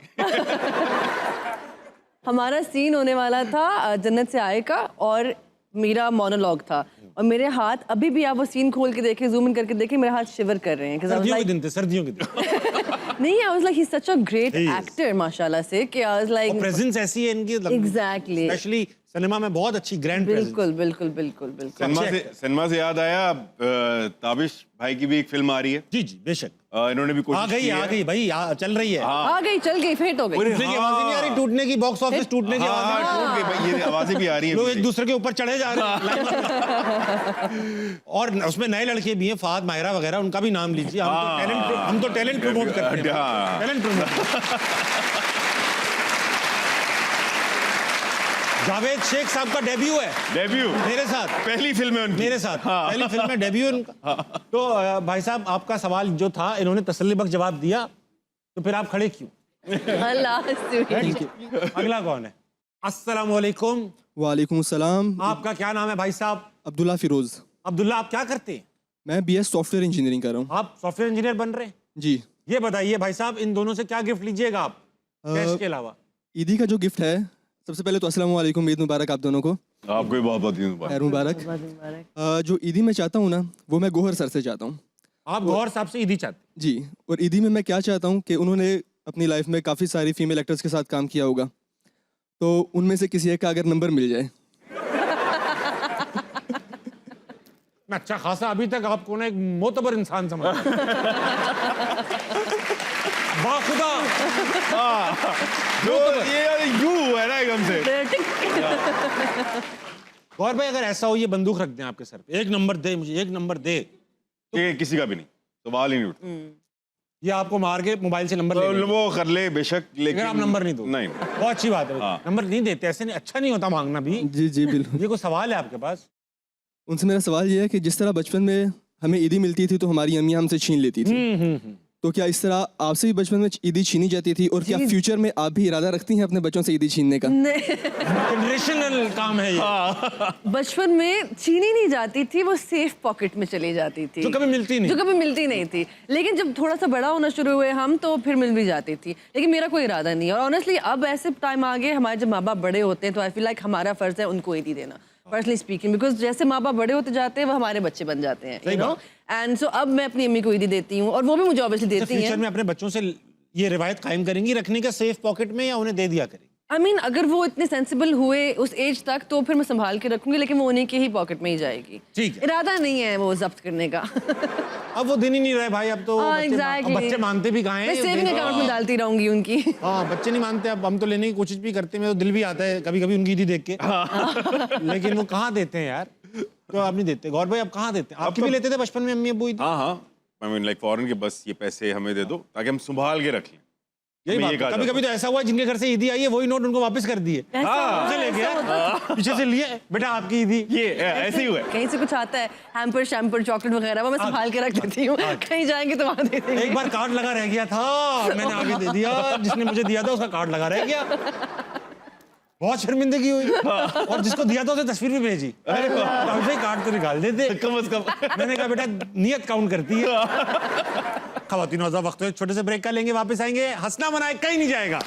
हमारा सीन होने वाला था जन्नत से आए का, और मेरा मोनोलॉग था, और मेरे हाथ अभी भी आप वो सीन खोल के देखें, जूम इन करके देखें, मेरे हाथ शिवर कर रहे हैं। 'Cause I was सर्दियों के like- दिन थे, सर्दियों के दिन। नहीं, आई was like he is such a great He is. Actor माशाल्लाह से कि आई वाज लाइक प्रेजेंस ऐसी है इनकी, Exactly. स्पेशली सिनेमा में बहुत अच्छी ग्रैंड प्रेजेंस। बिल्कुल बिल्कुल बिल्कुल बिल्कुल। सिनेमा से याद आया, ताबिश भाई की भी एक फिल्म आ रही है। जी जी बेशक। इन्होंने भी कोशिश की है। आ गई भाई, चल रही है। आ गई, चल गई, फेट हो गई। अरे टूटने की आवाज नहीं आ रही, टूटने की, बॉक्स ऑफिस टूटने की आवाज हाँ, टूट गई भाई, ये आवाजें भी आ रही लोग हैं। एक दूसरे के ऊपर चढ़े जा रहे हैं। और उसमें नए लड़के भी हैं, फाद माहिरा वगैरह, उनका भी नाम लीजिए। हम तो टैलेंट प्रमोट करते हैं। हाँ। Talent promote. जावेद शेख साहब का डेब्यू है डेब्यू मेरे साथ, पहली फिल्म है उनकी। मेरे साथ हाँ। पहली फिल्म में डेब्यू है उनका। तो भाई साहब, आपका सवाल जो था, इन्होंने तसल्ली बख्श जवाब दिया, तो फिर आप खड़े क्यों? अल्लाह से। अगला कौन है? अस्सलाम वालेकुम। वालेकुम सलाम। आपका क्या नाम है भाई साहब? अब्दुल्ला फिरोज। अब्दुल्ला, आप क्या करते हैं? मैं BS सॉफ्टवेयर इंजीनियरिंग कर रहा हूँ। आप सॉफ्टवेयर इंजीनियर बन रहे हैं? जी। ये बताइए भाई साहब, इन दोनों से क्या गिफ्ट लीजिएगा आप कैश के अलावा? ईदी का जो गिफ्ट है, सबसे पहले तो अस्सलाम वालेकुम, ईद मुबारक आप दोनों को। आपको भी बहुत बहुत मुबारक। खैर मुबारक। जो ईदी में चाहता हूँ ना, वो मैं गोहर सर से चाहता हूँ। आप गौर साहब से ईदी चाहते हैं? जी। और ईदी में मैं क्या चाहता हूँ कि उन्होंने अपनी लाइफ में काफ़ी सारी फीमेल एक्टर्स के साथ काम किया होगा, तो उनमें से किसी एक का अगर नंबर मिल जाए। मैं अच्छा खासा अभी तक आपको ना एक मोतबर इंसान समझ बाखुदा। जो ये यू है ना एकदम से। गौर भाई, अगर ऐसा हो, ये बंदूक रख दें आपके सर पे, एक नंबर दे मुझे, एक नंबर दे, ये किसी का भी नहीं, सवाल ही नहीं उठता। ये आपको मार के मोबाइल से नंबर ले तो लेंगे। वो कर ले बेशक, लेकिन अगर आप नंबर नहीं दो, नहीं। बहुत अच्छी बात है। हाँ। नंबर नहीं देते, ऐसे नहीं, अच्छा नहीं होता मांगना भी। जी जी बिल्कुल। ये कोई सवाल है आपके पास? उनसे मेरा सवाल ये है कि जिस तरह बचपन में हमें ईदी मिलती थी तो हमारी अम्मी हमसे छीन लेती थी, तो क्या इस तरह आपसे भी बचपन में ईदी छीनी जाती थी, और क्या फ्यूचर में आप भी इरादा रखती हैं अपने बच्चों से ईदी छीनने का? जनरेशनल काम है ये। बचपन में छीनी नहीं जाती थी, वो सेफ पॉकेट में चली जाती थी, जो कभी मिलती नहीं। जो कभी मिलती नहीं थी। लेकिन जब थोड़ा सा बड़ा होना शुरू हुए हम, तो फिर मिल भी जाती थी। लेकिन मेरा कोई इरादा नहीं है, और ऑनेस्टली अब ऐसे टाइम आ गए, हमारे जब माँ बाप बड़े होते हैं, तो आई फील लाइक हमारा फर्ज है उनको ईदी देना, पर्सनली स्पीकिंग, बिकॉज जैसे माँ बाप बड़े होते जाते हैं, वो हमारे बच्चे बन जाते हैं, यू नो। एंड सो अब मैं अपनी अम्मी को ईदी देती हूँ, और वो भी मुझे ऑब्वियसली देती फ्यूचर हैं। में अपने बच्चों से ये रिवायत कायम करेंगी रखने का सेफ पॉकेट में, या उन्हें दे दिया करेंगी? आई मीन अगर वो इतने सेंसिबल हुए उस एज तक तो फिर मैं संभाल के रखूंगी, लेकिन वो उन्हीं के ही पॉकेट में ही जाएगी। ठीक है। इरादा नहीं है वो जब्त करने का। अब वो दिन ही नहीं रहे भाई, अब तो हाँ, बच्चे, exactly. अब बच्चे मानते भी कहाँ मैं हैं। सेविंग अकाउंट में डालती रहूंगी उनकी। हाँ, बच्चे नहीं मानते, अब हम तो लेने की कोशिश भी करते हैं, मेरा तो दिल भी आता है कभी कभी उनकी ईदी देख के। लेकिन वो कहाँ देते हैं यार, तो आप नहीं देते। गौर भाई आप कहाँ देते हैं? आपकी भी लेते थे बचपन में अम्मी अब्बू ईदी? हाँ हाँ, आई मीन लाइक फॉरेन के, बस ये पैसे हमें दे दो ताकि हम संभाल के रख लें। यही हमें बात ये है। कहा कभी जाता कभी तो ऐसा हुआ जिनके घर से ईदी आई है वही नोट उनको वापस कर दिए। हाँ, ले गया पीछे से लिए, बेटा आपकी ईदी। ये ऐसे ही हुआ है। कहीं से कुछ आता है, हैम्पर शैम्पर चॉकलेट वगैरह, वो मैं संभाल के रख देती हूँ, कहीं जाएंगे तो वहां दे देंगे। एक बार कार्ड लगा रह गया था, मैंने आगे दे दिया, जिसने मुझे दिया था उसका कार्ड लगा रह गया, बहुत शर्मिंदगी हुई। और जिसको दिया था उसे तस्वीर भी भेजी, अरे कार्ड तो निकाल देते कम से कम। मैंने कहा बेटा नियत काउंट करती है। खवातीन औज़ा, वक्त है छोटे से ब्रेक का लेंगे, वापस आएंगे। हंसना मनाए कहीं नहीं जाएगा।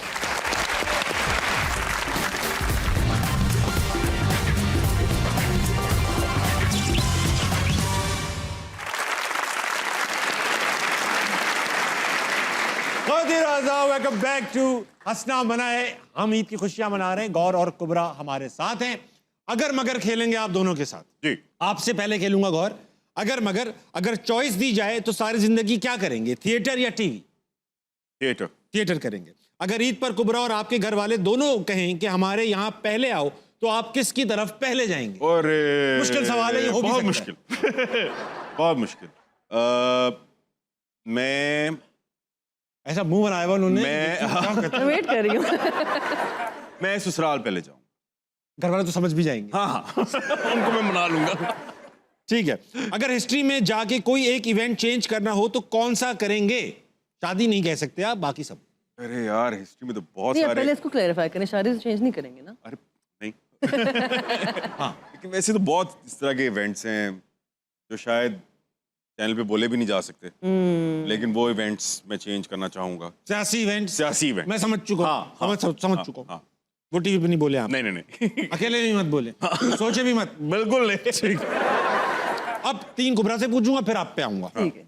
वेलकम बैक टू हंसना मनाए। हम ईद की खुशियां मना रहे हैं, गौर और कुबरा हमारे साथ हैं। अगर मगर खेलेंगे आप दोनों के साथ। जी। आपसे पहले खेलूंगा गौर। अगर मगर, अगर चॉइस दी जाए तो सारी जिंदगी क्या करेंगे, थिएटर या टीवी? थिएटर। थिएटर करेंगे। अगर ईद पर कुबरा और आपके घर वाले दोनों कहें कि हमारे यहाँ पहले आओ, तो आप किसकी तरफ पहले जाएंगे? और मुश्किल सवाल है ये, हो भी बहुत सकता मुश्किल। बहुत मुश्किल। मैं ऐसा मुंह बनाया हुआ उन्होंने, मैं वेट कर रही हूँ। मैं ससुराल पहले जाऊँ। घर वाले तो समझ भी जाएंगे। हाँ हाँ, उनको मैं मना लूंगा। ठीक है। अगर हिस्ट्री में जाके कोई एक इवेंट चेंज करना हो तो कौन सा करेंगे? शादी नहीं कह सकते आप, बाकी सब। अरे यार, हिस्ट्री में तो बहुत नहीं, सारे। पहले इसको क्लैरिफाई करें, शादी तो चेंज नहीं करेंगे ना? अरे नहीं। हाँ, लेकिन वैसे तो बहुत इस तरह के इवेंट्स हैं जो शायद चैनल पे बोले भी नहीं जा सकते, लेकिन वो इवेंट्स मैं चेंज करना चाहूंगा। सियासी इवेंट। सियासी इवेंट मैं समझ चुका हूँ। हाँ, समझ चुका हूँ। हाँ। वो टीवी पे नहीं बोले आप? नहीं नहीं नहीं। अकेले भी मत बोले, सोचे भी मत। बिल्कुल नहीं। अब 3 कुबरा से पूछूंगा, फिर आप पे आऊंगा। ठीक है।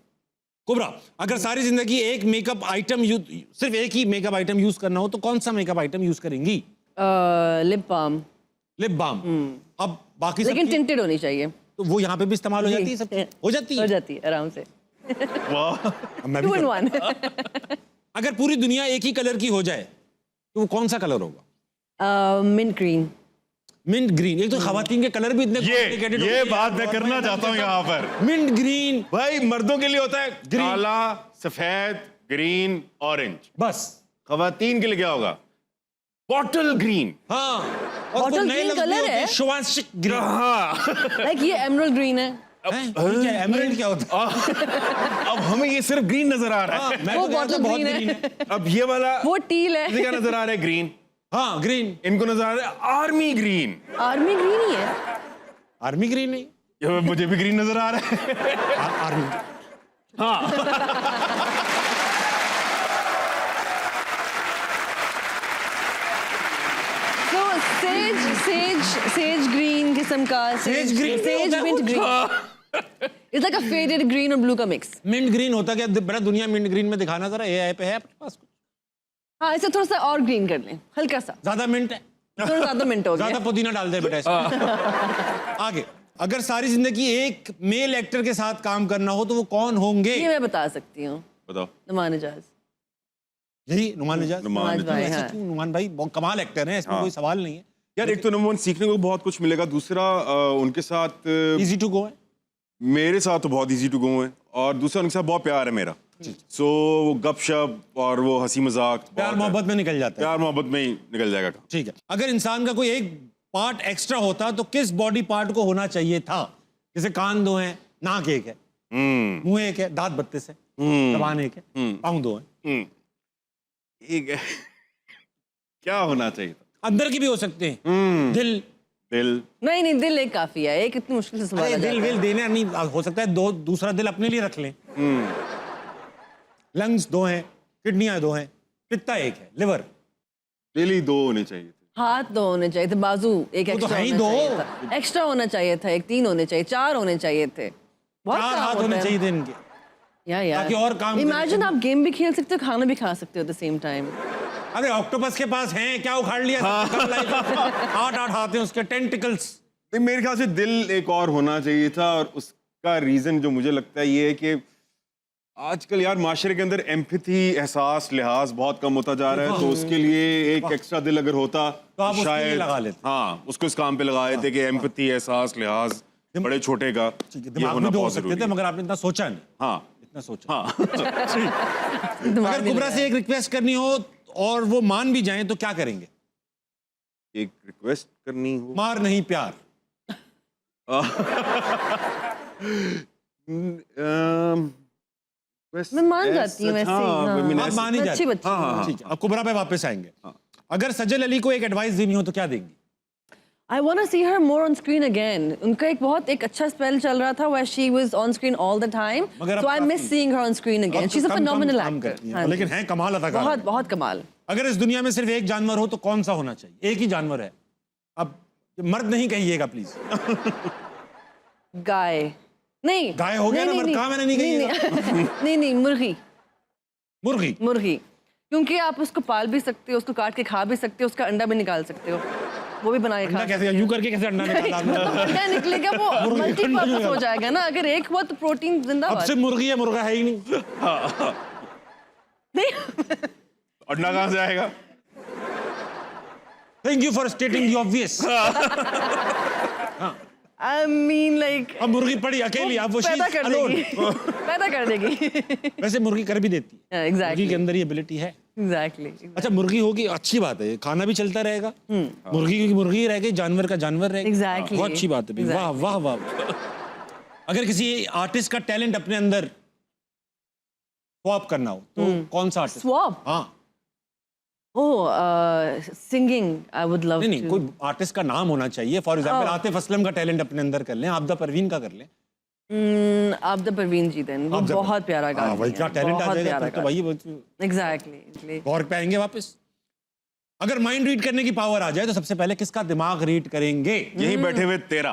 कुबरा, अगर सारी जिंदगी एक मेकअप आइटम सिर्फ एक ही मेकअप आइटम यूज करना हो तो कौन सा मेकअप आइटम यूज करेंगी? Lip balm. Lip balm. अब बाकी सब लेकिन टिंटेड होनी चाहिए। तो वो यहाँ पे भी इस्तेमाल हो जाती है, सब हो जाती है। हो जाती है आराम से। वाह। अब मैं भी 2 in करूं। 1। अगर पूरी दुनिया एक ही कलर की हो जाए तो वो कौन सा कलर होगा? Mint green. Mint green. एक तो खवातीन के कलर भी इतने complicated ये होते हैं। बात मैं करना चाहता हूँ यहाँ पर। मिंट ग्रीन भाई, मर्दों के लिए होता है काला, सफेद, ग्रीन, ऑरेंज। बस। खवातीन के लिए क्या होगा? Bottle green. हाँ, और Bottle कोई नए green लफ्ज़ भी colour होते हैं, है? श्वासिक ग्रीन। हाँ। लाइक ये एमरल्ड ग्रीन है। एमरल्ड क्या होता है? अब हमें ये सिर्फ ग्रीन नजर आ रहा है। मैं वो तो कहता bottle बहुत green है। ग्रीन है। अब ये वाला वो टील है। इसे क्या नजर आ रहा है? ग्रीन। हाँ, ग्रीन। इनको नजर आ रहा है आर्मी ग्रीन। आर्मी ग्रीन ही है। आर्मी ग्रीन नहीं, ये मुझे भी ग्रीन नजर आ रहा है। आर्मी। तो सेज ग्रीन किस्म का। Sage green भी सेज होता है मिंट कुछ? Green. It's like a faded green और ब्लू का मिक्स। मिंट ग्रीन होता क्या? बड़ा दुनिया मिंट ग्रीन में दिखाना जरा, एआई पे है आपके पास कुछ? हाँ, इसे थोड़ा सा और ग्रीन कर लें, हल्का सा, ज्यादा मिंट है? थोड़ा ज्यादा मिंट हो ज्यादा गया। पुदीना डाल दे बेटा इसमें। आगे, अगर सारी जिंदगी एक मेल एक्टर के साथ काम करना हो तो वो कौन होंगे? ये मैं बता सकती हूँ, बताओ। नुमान इजाज। यही नुमान इजाज। नुमान इजाज भाई, ऐसा हाँ। क्यों? नुमान भाई बहुत कमाल एक्टर हैं, इसमें कोई सवाल नहीं है। यार, एक तो नंबर 1 सीखने को बहुत कुछ मिलेगा, दूसरा उनके साथ इजी टू गो है। मेरे साथ तो बहुत इजी टू गो है, और दूसरा उनके साथ बहुत प्यार है मेरा। सो वो गपशप और वो हंसी मजाक, प्यार मोहब्बत में निकल जाता है। प्यार मोहब्बत में ही निकल जाएगा। ठीक है। अगर इंसान का कोई एक पार्ट एक्स्ट्रा होता तो किस बॉडी पार्ट को होना चाहिए था? जैसे कान 2 हैं, नाक 1 है, मुंह 1 है, दांत 32 है, जबान 1 है, पाँव 2 है। ठीक है। क्या होना चाहिए था? अंदर की भी हो सकते हैं। दिल। दिल। नहीं नहीं, दिल एक काफी है, एक इतनी मुश्किल से संभाला अरे दिल जाता है। विल देने नहीं हो सकता है, दूसरा दिल अपने लिए रख लें। लंग्स 2 हैं, किडनियां 2 हैं, पित्ता 1 है, लिवर। दिल ही 2 होने चाहिए थे। हाथ 2 होने चाहिए थे, बाजू एक वो तो एक्स्ट्रा है ही होना 2। चाहिए था, एक्स्ट्रा होना चाहिए था, एक 3 होने चाहिए, 4 होने चाहिए थे। बहुत 4 काम हाथ होता होने है। चाहिए थे इनके, यार ताकि और काम इमेजिन आप गेम भी खेल सकते हो, खाना भी खा सकते हो एट द सेम टाइम। अरे ऑक्टोपस के पास हैं क्या, उखाड़ लिया? 8 हाथ हैं उसके, टेंटिकल्स। तो मेरे ख्याल से दिल एक और होना चाहिए था, और उसका रीजन जो मुझे लगता है ये है कि आजकल यार माशरे के अंदर एम्पैथी, एहसास, लिहाज बहुत कम होता जा रहा है, तो उसके लिए एक एक्स्ट्रा दिल अगर होता तो आप उसके लिए शायद लगा लेते। हाँ, उसको इस काम पे लगा देते कि एम्पैथी, एहसास, लिहाज बड़े छोटे का ये दिमाग होना में दो हो बहुत सकते जरूरी थे, है। मगर आपने इतना सोचा नहीं, हाँ इतना सोचा। हाँ अगर कुबरा से एक रिक्वेस्ट करनी हो और वो मान भी जाएं तो क्या करेंगे? एक रिक्वेस्ट करनी हो, मार नहीं प्यार। मैं मान जाती हूँ वैसे ही, हाँ। आप मान ही अच्छी जाते। बच्ची हूँ। ठीक है, अब कुबरा पे वापस आएंगे। अगर सजल अली को एक एडवाइस देनी हो तो क्या देंगी? I want to see her more on screen again. उनका एक अच्छा स्पेल चल रहा था where she was on screen all the time. मगर अब So I miss काफी- seeing her on screen again. अब तो She's a कम phenomenal काम actor. करती हैं, हाँ लेकिन जी। है कमाल अदाकार। बहुत बहुत कमाल। अगर इस दुनिया में सिर्फ एक जानवर हो तो कौन सा होना चाहिए? एक ही जानवर है, अब मर्द नहीं कहिएगा प्लीज। गाय नहीं, गाय हो गया ना, मर्द कहाँ मैंने नहीं कही। नहीं मुर्गी। मुर्गी। मुर्गी, क्योंकि आप उसको पाल भी सकते हो, उसको काट के खा भी सकते हो, उसका अंडा भी निकाल सकते हो, वो भी बना के खा। अंडा कैसे, यूं करके कैसे अंडा निकाला आपने? अंडा निकलेगा, वो मल्टीपर्पस हो जाएगा ना। अगर एक हुआ तो प्रोटीन अब जिंदाबाद। से मुर्गी है, मुर्गा है ही नहीं। नहीं अंडा कहाँ से आएगा? Thank you for stating the obvious. I mean like अब मुर्गी पड़ी अकेली, अब वो पैदा कर देगी। alone। पैदा कर देगी। वैसे मुर्गी कर भी देती है, मुर्गी Exactly. के अंदर ये एबिलिटी है। Exactly. अच्छा, मुर्गी होगी अच्छी बात है, खाना भी चलता रहेगा। मुर्गी की मुर्गी रह गई, जानवर का जानवर रह गई। Exactly. बहुत अच्छी बात है भाई, वाह वाह वाह। अगर किसी आर्टिस्ट का टैलेंट अपने अंदर स्वैप करना हो तो कौन सा आर्टिस्ट? Swap? हाँ, Singing. I would love नहीं to. कोई आर्टिस्ट का नाम होना चाहिए। फॉर एग्जाम्पल आतिफ असलम का टैलेंट अपने अंदर कर लें, आबदा परवीन का कर लें। आबदा परवीन जी देन, वो आबदा बहुत प्यारा गाती हाँ, भाई क्या टैलेंट आ बहुत जाएगा प्यारा फिर तो भाई। गाती। Exactly. गौर पे आएंगे वापस। अगर माइंड रीड करने की पावर आ जाए तो सबसे पहले किसका दिमाग रीड करेंगे? यही बैठे हुए तेरा।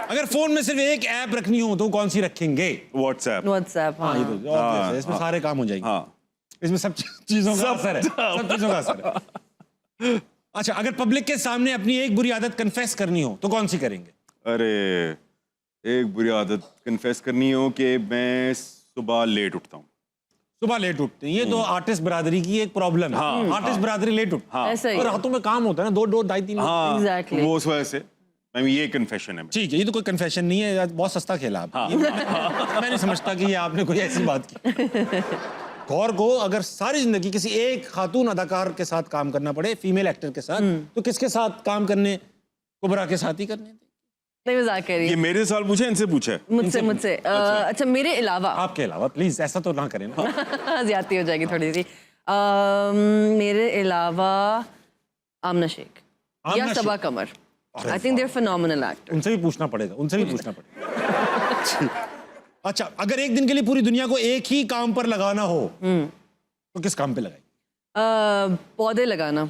अगर फोन में सिर्फ एक ऐप रखनी हो तो कौन सी रखेंगे? व्हाट्सएप। WhatsApp. हाँ, ये हाँ। तो obvious है, इसमें सारे काम हो जाएंगे। हाँ, इसमें सब चीजों का असर है, सब चीजों का असर है। अच्छा, अगर पब्लिक के सामने अपनी एक बुरी आदत कन्फेस करनी हो तो कौन सी करेंगे? अरे एक बुरी आदत कन्फेस करनी हो कि मैं सुबह लेट उठता हूँ। सुबह लेट उठते हैं, ये तो आर्टिस्ट बरादरी की एक प्रॉब्लम है। आर्टिस्ट बरादरी लेट उठती है। ऐसा ही और है। रातों में काम होता है ना, 2 2 2.5 3। हाँ, Exactly. वो उस वजह से ये कन्फेशन है। ठीक है, ये तो कोई कन्फेशन नहीं है, बहुत सस्ता खेला आप। मैं नहीं समझता कि ये आपने कोई ऐसी बात की। गौर को अगर सारी जिंदगी किसी एक खातून अदाकार के साथ काम करना पड़े, फीमेल एक्टर के साथ, तो किसके साथ काम करने? कुबरा के साथ ही करने थे। नहीं, मजाक कर रही ये हूँ। मेरे साल पूछे, इनसे पूछे? मुझसे अच्छा, मेरे अलावा आपके अलावा प्लीज ऐसा तो ना करें ना। ज्यादती हो जाएगी थोड़ी सी। मेरे अलावा आमना शेख या Aamna Saba Shaikh. Qamar. I think they are phenomenal actor. उनसे भी पूछना पड़ेगा, उनसे भी पूछना पड़ेगा। अच्छा, अगर एक दिन के लिए पूरी दुनिया को एक ही काम पर लगाना हो तो किस काम पे लगाएंगे? पौधे लगाना,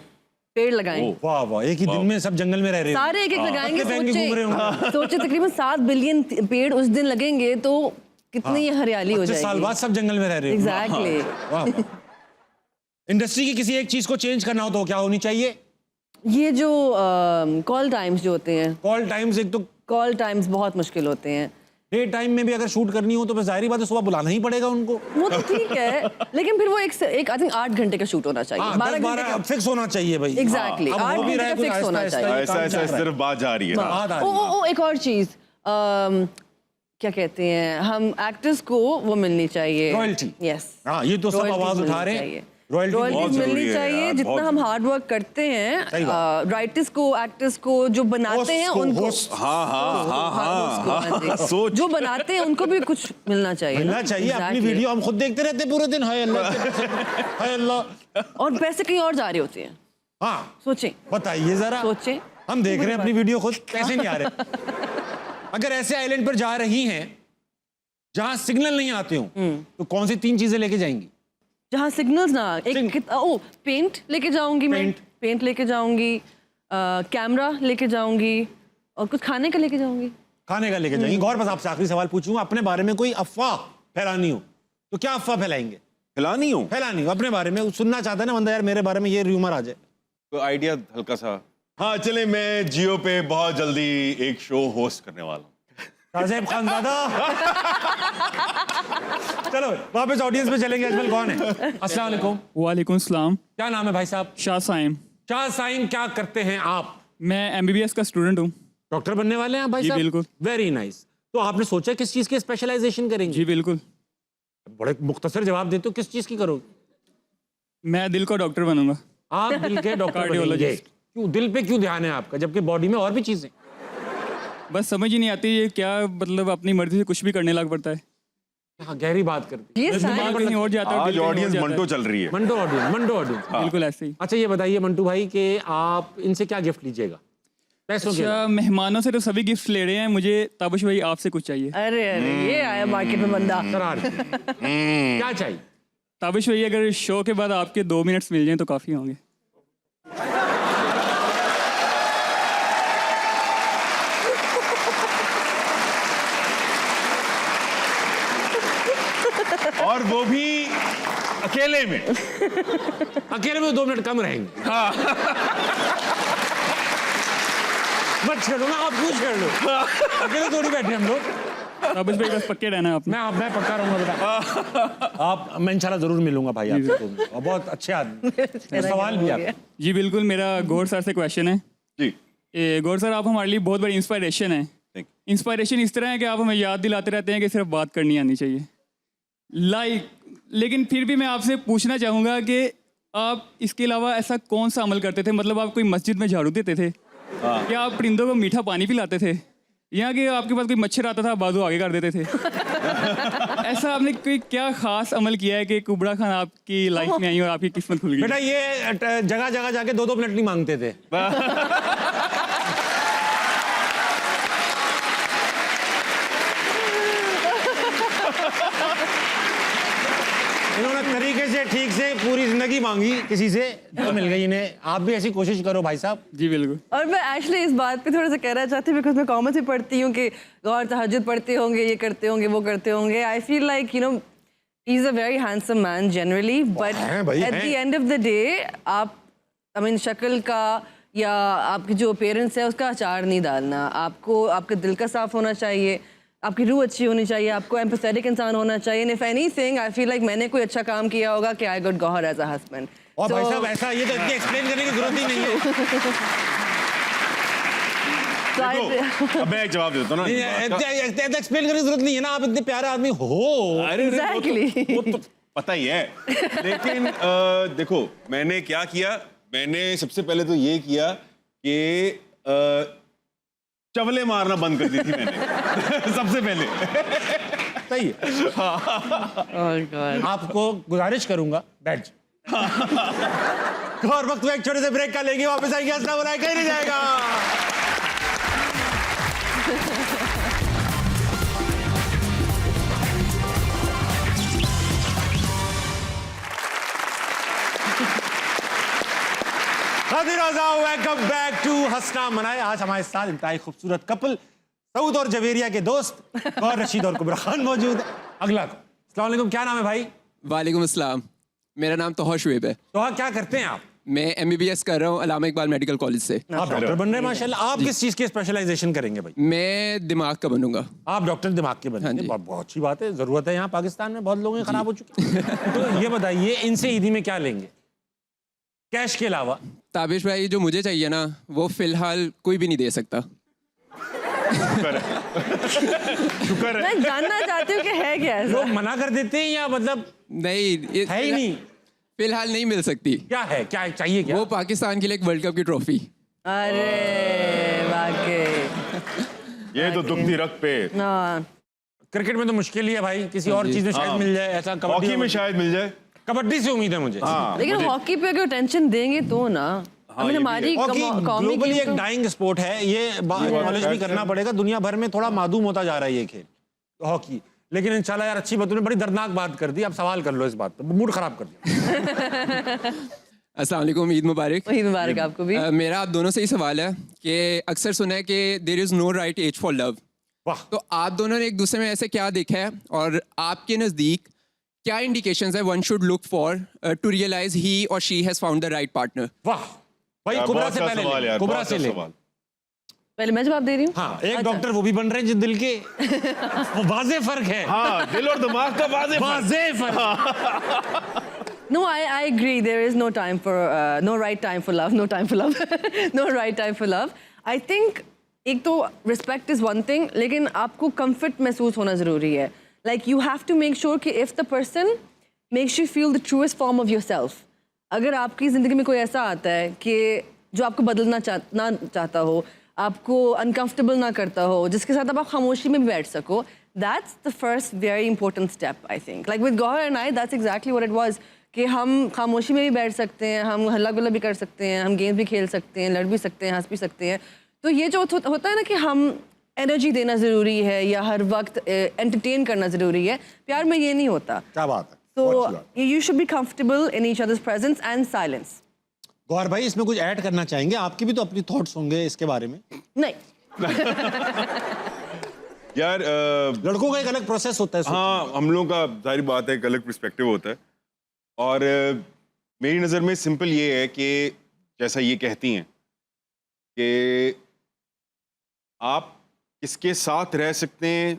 पेड़ लगाएं। वाह वाह, एक ही दिन में सब जंगल में रह रहे हो। सारे एक एक लगाएंगे। पत्ते पहन के घूम रहे होंगे। सोचे तकरीबन 7 बिलियन पेड़ उस दिन लगेंगे तो कितनी हरियाली हो 25 साल जाएगी। बाद सब जंगल में रह रहे हो। एग्जैक्टली। वाह वाह। इंडस्ट्री की किसी एक चीज को चेंज करना हो तो क्या होनी चाहिए? ये जो कॉल टाइम्स जो होते हैं, कॉल टाइम्स, एक तो कॉल टाइम्स बहुत मुश्किल होते हैं। डे टाइम में भी अगर शूट करनी हो तो फिर जाहिर बात है सुबह बुलाना ही पड़ेगा उनको। वो तो ठीक है, लेकिन फिर वो एक आई थिंक 8 घंटे का शूट होना चाहिए। हाँ, 12 10 घंटे 12 का। फिक्स होना चाहिए भाई। Exactly, अब 8 हो भी रहा है, घंटे का कुछ fix होना आहिस्ता चाहिए। आहिस्ता ऐसा ऐसा इस तरफ बात जा रही है। बात आ रही है। ओ एक और चीज, क्या कहते हैं, हम एक्टर्स को वो मिलनी चाहिए, Royalty। यस। हाँ, ये तो सब आवाज उठा रहे हैं। रॉयल्टी बहुत रॉयल्टीज जरूरी मिलनी है चाहिए। यार, जितना बहुत हम हार्ड वर्क करते सही हैं, राइटर्स को, एक्टर्स को, जो बनाते हैं उनको, हाँ हाँ हाँ हाँ, सोच। जो बनाते हैं उनको भी कुछ मिलना चाहिए। मिलना चाहिए। अपनी Exactly। वीडियो हम खुद देखते रहते पूरे दिन, हाय अल्लाह हाय अल्लाह। और पैसे कहीं और जा रहे होते हैं। हाँ, सोचें, बताइए जरा। सोचें। हम देख रहे हैं अपनी वीडियो खुद, पैसे नहीं आ रहे। अगर ऐसे आइलैंड पर जा रही हैं जहां सिग्नल नहीं आते हो तो कौन सी 3 चीजें लेके जाएंगी? जहाँ सिग्नल्स ना, पेंट लेके जाऊंगी मैं, पेंट लेके जाऊंगी, कैमरा लेके जाऊंगी, और कुछ खाने का लेके जाऊंगी। खाने का लेके जाएंगी। गौर, बस आपसे आखिरी सवाल पूछूंगा, अपने बारे में कोई अफवाह फैलानी हो तो क्या अफवाह फैलाएंगे? फैलानी हूँ फैलानी अपने बारे में सुनना चाहता है ना बंदा, यार मेरे बारे में ये र्यूमर आ जाए। तो आइडिया हल्का सा। हाँ चले, मैं जियो पे बहुत जल्दी एक शो होस्ट करने वाला हूँ। राजेब खानजादा। चलो वापस ऑडियंस में चलेंगे। अजमल कौन है? अस्सलाम वालेकुम। वालेकुम सलाम। क्या नाम है भाई साहब? शाह साइम। शाह साइम, क्या करते हैं आप? मैं MBBS का स्टूडेंट हूँ। डॉक्टर बनने वाले हैं आप भाई जी साहब? बिल्कुल। Very nice. तो आपने सोचा किस चीज की स्पेशलाइजेशन करेंगे? जी बिल्कुल। बड़े मुख्तसर जवाब देते हो, किस चीज की करोगे? मैं दिल का डॉक्टर बनूंगा। आप दिल के डॉक्टर बनेंगे। Cardiologist। क्यों दिल पे क्यों ध्यान है आपका, जबकि बॉडी में और भी चीजें? बस समझ ही नहीं आती ये क्या, मतलब अपनी मर्जी से कुछ भी करने लग पड़ता है। हाँ, गहरी बात करती ये दिमाग कहीं और जाता है, आज दिल कहीं और ऑडियंस जाता है। मंटो चल रही है। Manto audience, Manto audience. बिल्कुल ऐसे ही। अच्छा ये बताइए मंटू भाई कि आप इनसे क्या गिफ्ट लीजिएगा पैसों के? अच्छा, मेहमानों से तो सभी गिफ्ट ले रहे हैं, मुझे ताबिश भाई आपसे कुछ चाहिए। अरे अरे ये आया मार्केट में बंदा। करार क्या चाहिए? ताबिश भाई अगर शो के बाद आपके 2 मिनट्स मिल जाएं तो काफ़ी होंगे। और वो भी अकेले में। अकेले में 2 मिनट कम रहेंगे। मत छेड़ो ना, आप क्यों छेड़ लो? अकेले थोड़ी बैठे हम लोग। ताबिश भाई बस पक्के रहना आपने। मैं पक्का रहूंगा बेटा। आप मैं इंशाल्लाह जरूर मिलूंगा भाई आपसे। और बहुत अच्छे आदमी। सवाल भी आप। जी बिल्कुल, मेरा गौर सर से क्वेश्चन है। जी गौर सर, आप हमारे लिए बहुत बड़ी इंस्पायरेशन है। Thank इंस्पायरेशन इस तरह है कि आप हमें याद दिलाते रहते हैं कि सिर्फ बात करनी आनी चाहिए, लेकिन फिर भी मैं आपसे पूछना चाहूँगा कि आप इसके अलावा ऐसा कौन सा अमल करते थे? मतलब आप कोई मस्जिद में झाड़ू देते थे? क्या आप परिंदों को मीठा पानी पिलाते थे? या कि आपके पास कोई मच्छर आता था बाजू आगे कर देते थे? ऐसा आपने कोई क्या खास अमल किया है कि कुबड़ा खान आपकी लाइफ में आई और आपकी किस्मत खुल गई? बेटा ये जगह जगह जाके 2-2 मिनट नहीं मांगते थे। इन्होंने तरीके से ठीक से पूरी जिंदगी मांगी किसी से, तो मिल गई इन्हें। आप भी ऐसी कोशिश करो भाई साहब। जी बिल्कुल। और मैं एक्चुअली इस बात पे थोड़ा सा कहना चाहती हूँ, बिकॉज मैं कॉमर्स में पढ़ती हूँ कि गौर तहज्जुद पढ़ते होंगे, ये करते होंगे, वो करते होंगे। आई feel like he is a very handsome man generally, but हैं भाई, एट द हैं। एंड ऑफ द डे आप शक्ल का या आपके जो पेरेंट्स है उसका अचार नहीं डालना। आपको आपका दिल का साफ होना चाहिए, आपकी रूह अच्छी होनी चाहिए, आपको एम्पैथेटिक इंसान होना चाहिए। If anything I feel like मैंने कोई अच्छा काम किया होगा कि I got Gauhar as a husband. और भाई साहब ऐसा ये तो इतनी एक्सप्लेन करने की जरूरत ही नहीं है। देखो, अब मैं एक जवाब देता हूँ ना इस बात का। एक्सप्लेन करने की जरूरत नहीं है ना, आप इतने प्यारे आदमी हो। अरे Exactly. वो तो पता ही है। लेकिन देखो मैंने क्या किया, मैंने सबसे पहले तो ये किया कि चवले मारना बंद कर दी थी मैंने। सबसे पहले सही है। आपको गुजारिश करूंगा बैठ जाओ। और वक्त में एक छोटे से ब्रेक का लेंगे, वापस आएंगे। अस्सलाम वालेकुम, कहीं नहीं जाएगा। वेलकम बैक टू हंसना मनाए। आज हमारे साथ इंतहाई खूबसूरत कपल सऊद और जवेरिया के दोस्त और रशीद और कुबरा खान मौजूद है। अगला को अस्सलाम वालेकुम, क्या नाम है भाई? वालेकुम अस्सलाम, मेरा नाम तोहा शुएब है। तो क्या करते हैं आप? मैं MBBS कर रहा हूँ अलामा इकबाल मेडिकल कॉलेज से। आप डॉक्टर बन रहे हैं माशाल्लाह। आप किस चीज के स्पेशलाइजेशन करेंगे भाई? मैं दिमाग का बनूंगा। आप डॉक्टर दिमाग के बनेंगे। हाँ जी। बहुत अच्छी बात है, जरूरत है। यहाँ पाकिस्तान में बहुत लोग हैं खराब हो चुके हैं। तो ये बताइए इनसे ईदी में क्या लेंगे कैश के अलावा? ताबिश भाई, जो मुझे चाहिए ना वो फिलहाल कोई भी नहीं दे सकता। शुक्र है। मैं जानना चाहती हूँ कि है क्या ऐसा? लोग मना कर देते हैं या मतलब नहीं, है ही नहीं? फिलहाल नहीं मिल सकती। क्या है, क्या चाहिए क्या? वो पाकिस्तान के लिए एक वर्ल्ड कप की ट्रॉफी। अरे वाकई ये तो दुखती रख पे। हाँ। क्रिकेट में तो मुश्किल ही है भाई, किसी और चीज में शायद हाँ। मिल जाए ऐसा। हॉकी में शायद मिल जाए। कबड्डी से उम्मीद है मुझे। हाँ, लेकिन हॉकी पे अगर टेंशन देंगे तो ना। ये भी हमारी हॉकी कौमी ग्लोबली टीम एक तो- डाइंग स्पोर्ट है, ये नॉलेज भी करना पड़ेगा। दुनिया भर में थोड़ा मादूम होता जा रहा है ये खेल हॉकी। लेकिन इंशाल्लाह यार अच्छी बात, तूने बड़ी दर्दनाक बात कर दी। आप सवाल कर लो इस बात पर, मूड खराब कर दिया। अस्सलाम वालेकुम, ईद मुबारक। ईद मुबारक आपको भी। मेरा आप दोनों से ही सवाल है कि अक्सर सुना है कि there is no right age for love. वाह। तो आप दोनों ने एक दूसरे में ऐसे क्या देखा है और आपके नज़दीक क्या इंडिकेशंस है one should look for to realise he और she has found the right partner? वाह भाई, यार, कुबरा बहुत से अच्छा पहले सवाल ले, यार, कुबरा बहुत से अच्छा ले। सवाल। पहले मैं जवाब दे रही हूँ। हाँ, एक डॉक्टर वो भी बन रहे हैं जो दिल के वो वाजे फर्क है। हाँ, दिल और दिमाग का वाजे फर्क। No, I agree. There is no time for no right time for love. No time for love. No right time for love. I think एक तो respect is one thing, लेकिन आपको comfort महसूस होना ज़रूरी है. Like you have to make sure कि if the person makes you feel the truest form of yourself. अगर आपकी ज़िंदगी में कोई ऐसा आता है कि जो आपको बदलना चाहता हो, आपको uncomfortable ना करता हो, जिसके साथ आप खामोशी में भी बैठ सको, that's the first very important step, I think. Like with Gauhar and I, that's exactly what it was. कि हम खामोशी में भी बैठ सकते हैं, हम हल्ला गुल्ला भी कर सकते हैं, हम गेम भी खेल सकते हैं, लड़ भी सकते हैं, हंस भी सकते हैं. तो ये जो होता है ना कि हम एनर्जी देना ज़रूरी है या हर वक्त एंटरटेन करना ज़रूरी है, प्यार में ये नहीं होता. क्या बात है. तो you should be comfortable in each others presence and silence. Gauhar भाई, इसमें कुछ ऐड करना चाहेंगे? आपकी भी तो अपनी थॉट्स होंगे इसके बारे में. नहीं. यार लड़कों का एक अलग प्रोसेस होता है. हाँ, हम लोगों का जाहिर बात है एक अलग पर्सपेक्टिव होता है. और मेरी नज़र में सिंपल ये है कि जैसा ये कहती हैं कि आप किसके साथ रह सकते हैं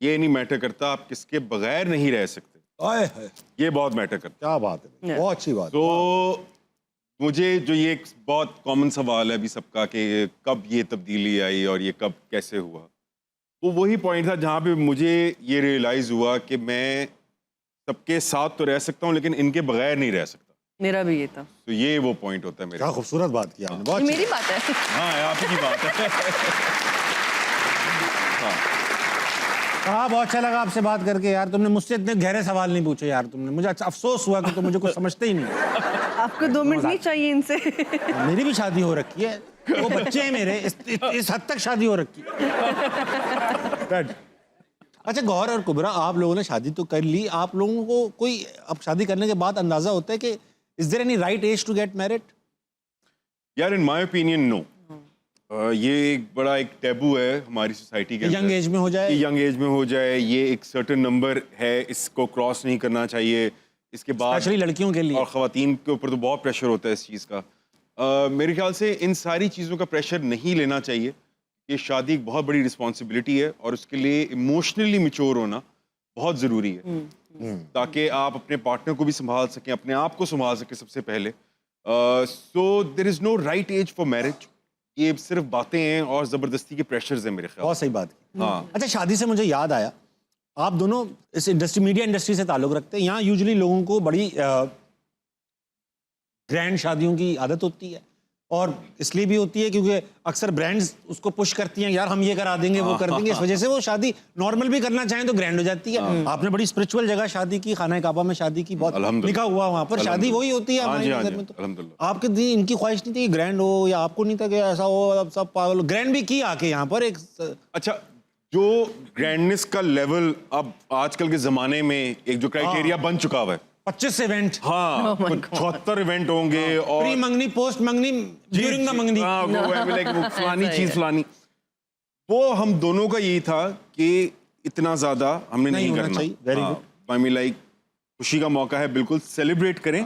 ये नहीं मैटर करता, आप किसके बगैर नहीं रह सकते, ये बहुत मैटर करता है. क्या बात है, बहुत अच्छी बात. तो मुझे जो ये एक बहुत कॉमन सवाल है अभी सबका कि कब ये तब्दीली आई और ये कब कैसे हुआ, वो वही पॉइंट था जहाँ पे मुझे ये रियलाइज़ हुआ कि मैं सबके साथ तो रह सकता हूँ लेकिन इनके बगैर नहीं रह सकता. मेरा भी ये था. तो ये वो पॉइंट होता है मेरा. क्या खूबसूरत बात किया आपने. बहुत ये मेरी बात है. हाँ, आप ही की बात है. हाँ, बहुत अच्छा लगा आपसे बात करके यार. तुमने मुझसे इतने गहरे सवाल नहीं पूछे यार. तुमने मुझे अफसोस हुआ कि तुम मुझे कुछ समझते ही नहीं. आपको 2 मिनट नहीं चाहिए इनसे. मेरी भी शादी हो रखी है, वो बच्चे हैं मेरे. इस हद तक शादी हो रखी है. अच्छा गौहर और कुबरा, आप लोगों ने शादी तो कर ली, आप लोगों को कोई अब शादी करने के बाद अंदाजा होता है कि is there any right age to get married? यार इन माय ओपिनियन नो. ये एक बड़ा एक टैबू है हमारी सोसाइटी के. यंग एज में हो जाए. यंग एज में हो जाए, ये एक सर्टेन नंबर है, इसको क्रॉस नहीं करना चाहिए. इसके बाद स्पेशली लड़कियों के लिए और ख़वातीन के ऊपर तो बहुत प्रेशर होता है इस चीज़ का. मेरे ख्याल से इन सारी चीज़ों का प्रेशर नहीं लेना चाहिए. ये शादी एक बहुत बड़ी रिस्पॉन्सिबिलिटी है और उसके लिए इमोशनली मैच्योर होना बहुत ज़रूरी है, ताकि आप अपने पार्टनर को भी संभाल सकें, अपने आप को संभाल सकें सबसे पहले. So there is no right age for marriage. ये सिर्फ बातें हैं और ज़बरदस्ती के प्रेशर्स हैं मेरे ख्याल. बहुत सही बात. हाँ. अच्छा, शादी से मुझे याद आया, आप दोनों इस इंडस्ट्री, मीडिया इंडस्ट्री से ताल्लुक़ रखते हैं. यहाँ यूजुअली लोगों को बड़ी ग्रैंड शादियों की आदत होती है और इसलिए भी होती है क्योंकि अक्सर ब्रांड्स उसको पुश करती हैं, यार हम ये करा देंगे वो कर देंगे. इस वजह से वो शादी नॉर्मल भी करना चाहें तो ग्रैंड हो जाती है. आपने बड़ी स्पिरिचुअल जगह शादी की, खाना काबा में शादी की, बहुत निकाह हुआ वहाँ पर. शादी वही होती है हमारे नजर में. तो आपके दी इनकी ख्वाहिश नहीं थी कि ग्रैंड हो, या आपको नहीं था कि ऐसा हो? अब सब पागल ग्रैंड भी की आके यहाँ पर एक. अच्छा, जो ग्रैंडनेस का लेवल अब आजकल के ज़माने में एक जो क्राइटेरिया बन चुका हुआ है, 25 इवेंट, हाँ, 76 इवेंट होंगे और प्री मंगनी, पोस्ट मंगनी, ड्यूरिंग द मंगनी, वो फलानी चीज फलानी. वो हम दोनों का यही था कि इतना ज्यादा हमने नहीं करना. Very good. I mean like खुशी का मौका है, बिल्कुल सेलिब्रेट करें,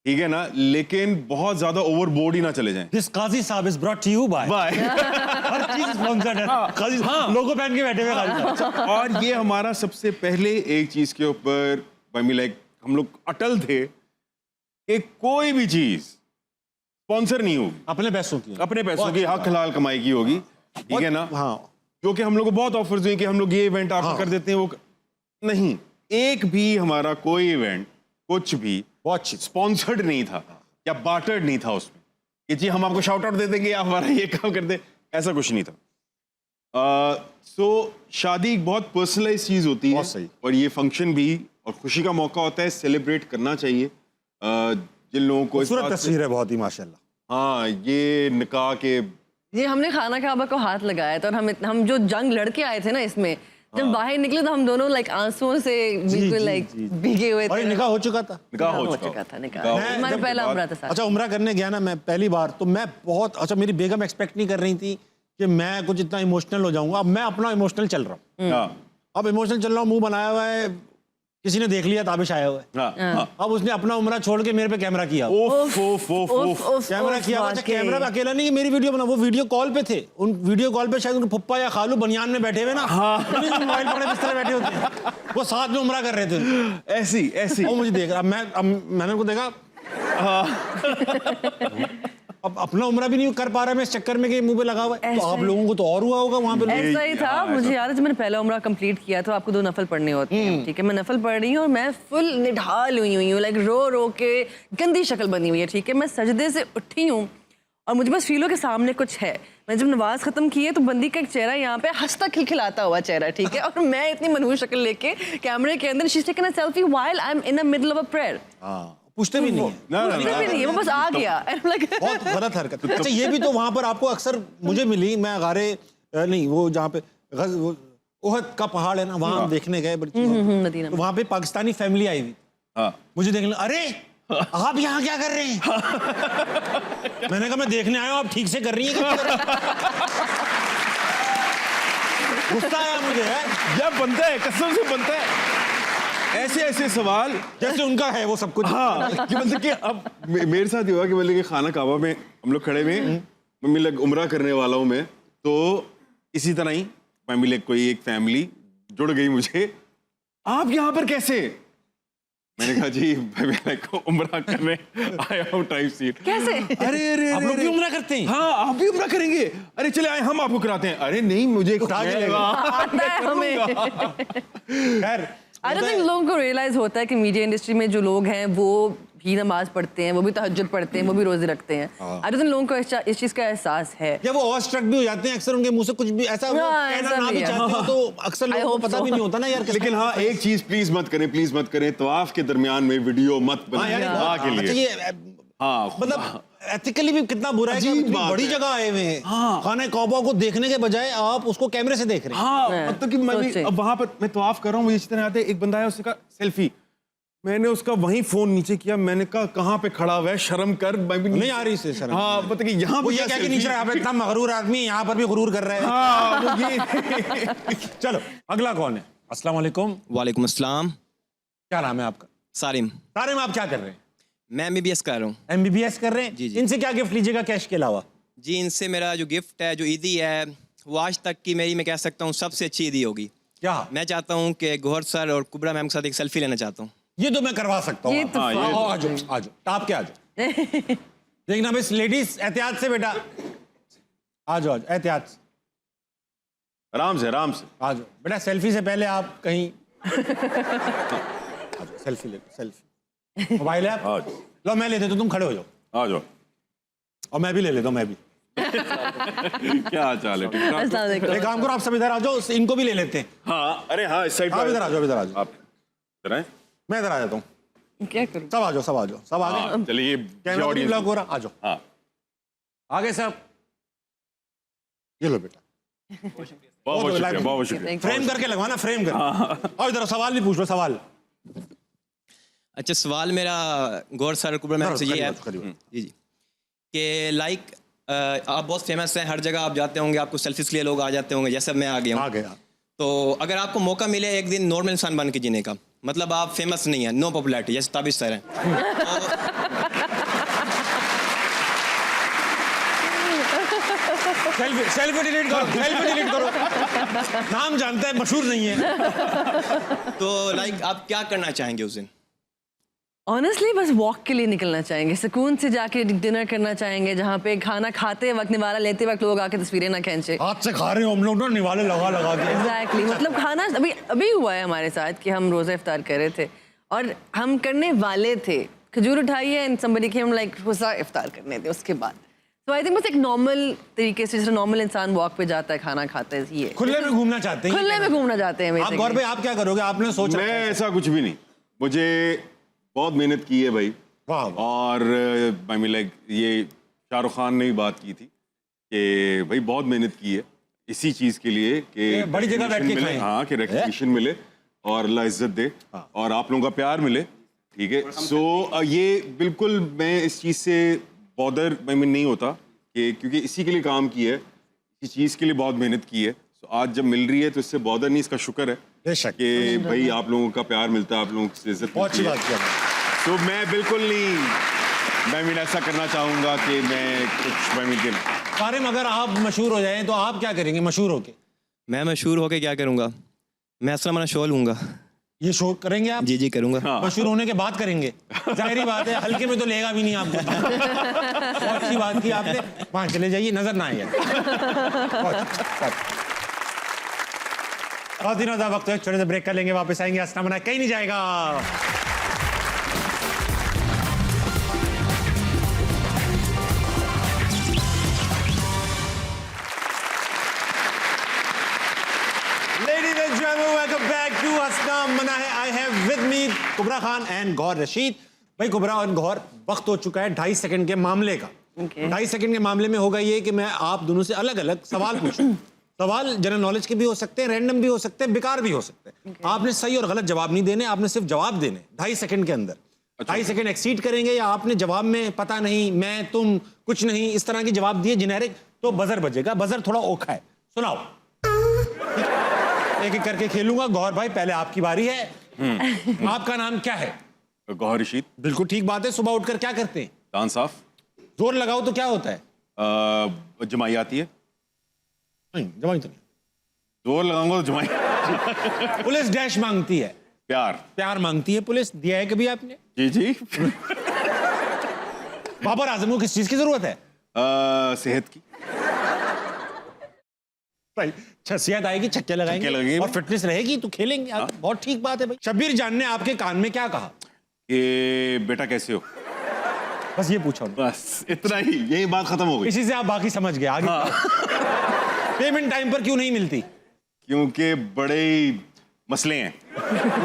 ठीक है ना, लेकिन बहुत ज्यादा ओवरबोर्ड ही ना चले जाएं. This Qazi Sahab is brought to you by. हर चीज स्पॉन्सर्ड है. काजी लोगो पहन के बैठे हुए काजी साहब. और ये हमारा सबसे पहले एक चीज के ऊपर आई मीन लाइक हम लोग अटल थे कि कोई भी चीज स्पॉन्सर नहीं होगी, अपने पैसों की, अपने पैसों की, हक हलाल कमाई की होगी, ठीक है ना. हाँ. जो कि हम लोग को बहुत ऑफर्स हुए कि हम लोग ये इवेंट आप कर देते हैं, वो नहीं, एक भी हमारा कोई इवेंट कुछ भी स्पॉन्सर्ड नहीं था या बार्टर्ड नहीं था उसमें कि जी हम आपको शाउट आउट दे देंगे या हमारा ये काम कर दे, ऐसा कुछ नहीं था. सो शादी एक बहुत पर्सनलाइज चीज होती है और ये फंक्शन भी और खुशी का मौका होता है, सेलिब्रेट करना चाहिए. जिन लोगों को खूबसूरत तस्वीर है बहुत ही माशाल्लाह. हाँ, ये निकाह के ये हमने खाना काबा को हाथ लगाया था और हम जो जंग लड़के आए थे ना इसमें, जब बाहर निकले तो हम दोनों लाइक आंसुओं से बिल्कुल लाइक भीगे हुए थे. और निकाह हो चुका था. निकाह हो चुका था. हमारा पहला उम्र था. अच्छा, उम्रा करने गया ना मैं पहली बार, तो मैं बहुत, अच्छा मेरी बेगम एक्सपेक्ट नहीं कर रही थी कि मैं कुछ इतना इमोशनल हो जाऊंगा. अब मैं अपना इमोशनल चल रहा हूँ. अब इमोशनल चल रहा हूँ, मुंह बनाया हुआ है, किसी ने देख लिया ताबिश आया हुआ है, हाँ अब उसने अपना उम्रा छोड़ के मेरे पे कैमरा किया हुआ। कैमरा किया हुआ। अच्छा, कैमरा पे अकेला नहीं, मेरी वीडियो बना, वो वीडियो कॉल पे थे, उन वीडियो कॉल पे शायद उनके पप्पा या खालू बनियान में बैठे हुए ना, मोबाइल पकड़े बिस्तर बैठे होते हैं, वो साथ में उम्रा कर रहे थे, ऐसी वो मुझे देख रहा। मैंने उनको देखा, अब अपना उम्रा भी नहीं कर पा रहा मैं इस चक्कर में कि मुंह पे लगा हुआ है, तो आप लोगों को तो और हुआ होगा वहाँ पे। ऐसा ही था, मुझे याद है जब मैंने पहला उम्रा कंप्लीट किया तो आपको 2 नफल पढ़ने होते हैं, ठीक है, मैं नफल पढ़ रही हूँ और मैं फुल निढाल हुई हूँ, लाइक रो के गंदी शक्ल बनी हुई है, ठीक है, मैं सजदे से उठी हूँ और मुझे बस फील हो कि सामने कुछ है। मैं जब नमाज खत्म की है तो बंदी का एक चेहरा यहाँ पे हंसता खिलखिलाता हुआ चेहरा, ठीक है, और मैं इतनी मनहूस शक्ल लेके कैमरे के अंदर, she is taking a selfie while I am in the middle of a prayer. पूछते भी नहीं है, पूछते भी नहीं है, वो बस आ गया। बहुत गलत हरकत। अच्छा, ये भी तो वहां पर आपको अक्सर मुझे मिली, मैं गारे नहीं, वो जहाँ पे ओहद का पहाड़ है ना, वहां हम देखने गए मदीना में, वहां पे पाकिस्तानी फैमिली आई हुई, मुझे देखने, अरे आप यहाँ क्या कर रहे हैं? मैंने कहा मैं देखने आया हूँ, आप ठीक से कर रही हैं? गुस्सा आया मुझे, जब बनता है, कसम से बनता है ऐसे सवाल जैसे उनका है वो सब कुछ। हाँ, कि मतलब कि अब मेरे साथ ये हुआ कि मतलब कि खाना काबा में हम लोग खड़े में, मम्मी लग उम्रा करने वाला हूँ मैं, तो इसी तरह ही मम्मी लग कोई एक फैमिली जुड़ गई मुझे, आप यहाँ पर कैसे? मैंने कहा जी मैं उम्रा करने आया हूँ टाइप सीट। कैसे? अरे आप लोग भी उम्रा करते हैं? हाँ, आप भी उम्रा करेंगे? अरे चले आए, हम आपको कराते हैं। अरे नहीं, मुझे उठा के लेगा आता है हमें। खैर, आई डोंट थिंक लोगों को रियलाइज होता है कि मीडिया इंडस्ट्री में जो लोग हैं वो भी नमाज पढ़ते हैं, वो भी तहज्जुद पढ़ते हैं, वो भी रोजे रखते हैं। आई डोंट थिंक लोगों को इस चीज का एहसास है। या वो ऑल स्ट्रक भी हो जाते हैं अक्सर, उनके मुंह से कुछ भी ऐसा कहना ना भी चाहते हो तो अक्सर लोगों को पता भी नहीं होता ना यार। लेकिन हाँ, एक चीज प्लीज मत करें, तवाफ के दरमियान में वीडियो मत बनाएं अल्लाह के लिए। अच्छा, ये हाँ, मतलब एथिकली भी कितना बुरा है कि इतनी बड़ी जगह आए हुए हैं, खाने कौबा को देखने के बजाय आप उसको कैमरे से देख रहे हैं। हाँ, मतलब कि मैं अब वहां पर मैं तवाफ कर रहा हूँ, मुझे इस तरह आते, एक बंदा है, उसने कहा सेल्फी, मैंने उसका वहीं फोन नीचे किया, मैंने कहा कहाँ पे खड़ा हुआ है, शर्म कर। नहीं आ रही इससे शर्म। हाँ, मतलब कि यहाँ वो ये क्या कि नीचे यहाँ पे इतना मगरूर आदमी यहाँ पर भी गुरूर कर रहा है। हाँ, वो ये चलो अगला कौन है? अस्सलाम वालेकुम। वालेकुम अस्सलाम। क्या नाम है आपका? सारिम। सारिम, आप क्या कर रहे हैं? मैं MBBS कर रहा हूँ। MBBS कर रहे हैं? जी, जी। इनसे क्या गिफ्ट लीजिएगा कैश के अलावा? जी, इनसे मेरा जो गिफ्ट है, जो ईदी है, वो आज तक की मेरी, मैं कह सकता हूँ, सबसे अच्छी ईदी होगी। क्या? मैं चाहता हूँ कि गौहर सर और कुबरा मैम के साथ एक सेल्फी लेना चाहता हूँ। ये तो मैं करवा सकता हूँ। ये तो आ जाओ टाप के आ जाओ। देखना मिस लेडीज, एहतियात से बेटा, आ जाओ एहतियात से, आराम से आ जाओ बेटा। सेल्फी से पहले आप कहीं सेल्फी ले, सेल्फी मोबाइल है आप? लो मैं ले देता हूँ, तुम खड़े हो जाओ। आ जाओ। और मैं भी ले लेता हूँ, मैं भी। क्या हाल चाल है? ठीक ठाक? एक काम करो, आप सब इधर आ जाओ, इनको भी ले लेते हैं। हाँ, अरे हाँ, इस साइड आप इधर आ जाओ, इधर आ जाओ। आप इधर आए? मैं इधर आ जाता हूँ। क्या करूं? सब आ जाओ, सब आ जाओ, सब आ गए। चलिए, कैमरा तो ब्लॉक हो रहा, आ जाओ। हाँ, आगे सब, ये लो बेटा। बहुत शुक्रिया, बहुत शुक्रिया। फ्रेम करके लगवाना, फ्रेम करके। और इधर सवाल भी पूछ लो, सवाल। अच्छा, सवाल मेरा गौहर सर और कुबरा मैम से ये है जी कि लाइक आप बहुत फेमस हैं, हर जगह आप जाते होंगे, आपको सेल्फीज के लिए लोग आ जाते होंगे, जैसे मैं आ गया हूँ। तो अगर आपको मौका मिले एक दिन नॉर्मल इंसान बन के जीने का, मतलब आप फेमस नहीं है, नो पॉपुलैरिटी, जैसे ताबिश सर हैं, सेल्फी डिलीट करो, नाम जानता है, मशहूर नहीं है। तो लाइक आप क्या करना चाहेंगे उस दिन? ऑनेस्टली बस वॉक के लिए निकलना चाहेंगे, सुकून से जाके डिनर करना चाहेंगे, जहाँ पे खाना खाते वक्त, निवाला लेते वक्त लोग आके तस्वीरें ना खींचे। हाथ से खा रहे हो हम लोग ना, निवाले लगा के। एग्जैक्टली, मतलब खाना अभी हुआ है हमारे साथ कि हम रोज़ा इफ्तार कर रहे थे और हम करने वाले थे, खजूर उठाई है एंड समबडी केम लाइक रोज़ा इफ्तार करने थे उसके बाद। तो आई थिंक बस एक नॉर्मल तरीके से, जैसे नॉर्मल इंसान वॉक पे जाता है, खाना खाता है, ये खुले में घूमना चाहते हैं, खुले में घूमना चाहते हैं। आप गौर पे आप क्या करोगे? आपने सोचा? मैं ऐसा कुछ भी नहीं, मुझे बहुत मेहनत की है भाई। और आई मीन लाइक ये शाहरुख खान ने भी बात की थी कि भाई बहुत मेहनत की है इसी चीज के लिए कि बड़ी जगह बैठ के खाएं। हाँ, कि रिकग्निशन मिले और अल्लाह इज्जत दे और आप लोगों का प्यार मिले, ठीक है। सो ये बिल्कुल मैं इस चीज से बॉदर नहीं होता कि क्योंकि इसी के लिए काम किया है, इस चीज के लिए बहुत मेहनत की है। सो आज जब मिल रही है तो इससे बॉदर नहीं, इसका शुक्र है। बेशक। कि भाई आप लोगों का प्यार मिलता है, आप लोगों से इज्जत बहुत अच्छी मिलती बात है। की आपने। तो मैं बिल्कुल नहीं, मैं भी ऐसा करना चाहूँगा कि मैं कुछ मैं कारिम, अगर आप मशहूर हो जाएं तो आप क्या करेंगे मशहूर होके? मैं मशहूर होके क्या करूँगा? मैं असलम अपना शो लूँगा। ये शो करेंगे आप? जी जी करूँगा। मशहूर होने के बाद करेंगे? जाहिर बात है, हल्के में तो लेगा भी नहीं आपको। बहुत अच्छी बात की आपने। वहाँ चले जाइए, नजर ना आए। और दिनों का वक्त है, छोटे से ब्रेक कर लेंगे, वापस आएंगे। हंसना मना कहीं नहीं जाएगा। Ladies and gentlemen, welcome back to हंसना मना है। I have with me कुबरा Khan and गौर रशीद। भाई कुबरा और गौर, वक्त हो चुका है 2.5 सेकंड के मामले का। 2.5 सेकंड के मामले में होगा ये कि मैं आप दोनों से अलग अलग सवाल पूछूं। सवाल जनरल नॉलेज के भी हो सकते हैं, रैंडम भी हो सकते हैं, बेकार भी हो सकते हैं। आपने सही और गलत जवाब नहीं देने, आपने सिर्फ जवाब देने 2.5 सेकंड के अंदर। 2.5 सेकंड एक्सीड करेंगे या आपने जवाब में पता नहीं, मैं, तुम, कुछ नहीं, इस तरह के जवाब दिए जेनेरिक, तो बजर बजेगा। बजर थोड़ा ओखा है, सुनाओ। एक एक करके खेलूंगा। गौर भाई, पहले आपकी बारी है। आपका नाम क्या है? गौहर रशीद। बिल्कुल ठीक बात है। सुबह उठकर क्या करते हैं? दांत साफ। जोर लगाओ तो क्या होता है? जमाई आती है। नहीं, जमाई तो नहीं। जोर लगाऊंगा तो जमाई। पुलिस डैश मांगती है। प्यार। प्यार मांगती है पुलिस। दिया है कभी आपने? जी जी। बाबर आजम को किस चीज की जरूरत है? सेहत की। भाई, सेहत आएगी, छक्के लगाएंगे और फिटनेस रहेगी तो खेलेंगे। बहुत ठीक बात है भाई। शब्बीर जान ने आपके कान में क्या कहा? कि बेटा कैसे हो? बस ये पूछा। बस इतना ही, यही बात खत्म हो गई। इसी से आप बाकी समझ गए। आगे पेमेंट टाइम पर क्यों नहीं मिलती? क्योंकि बड़े ही मसले हैं।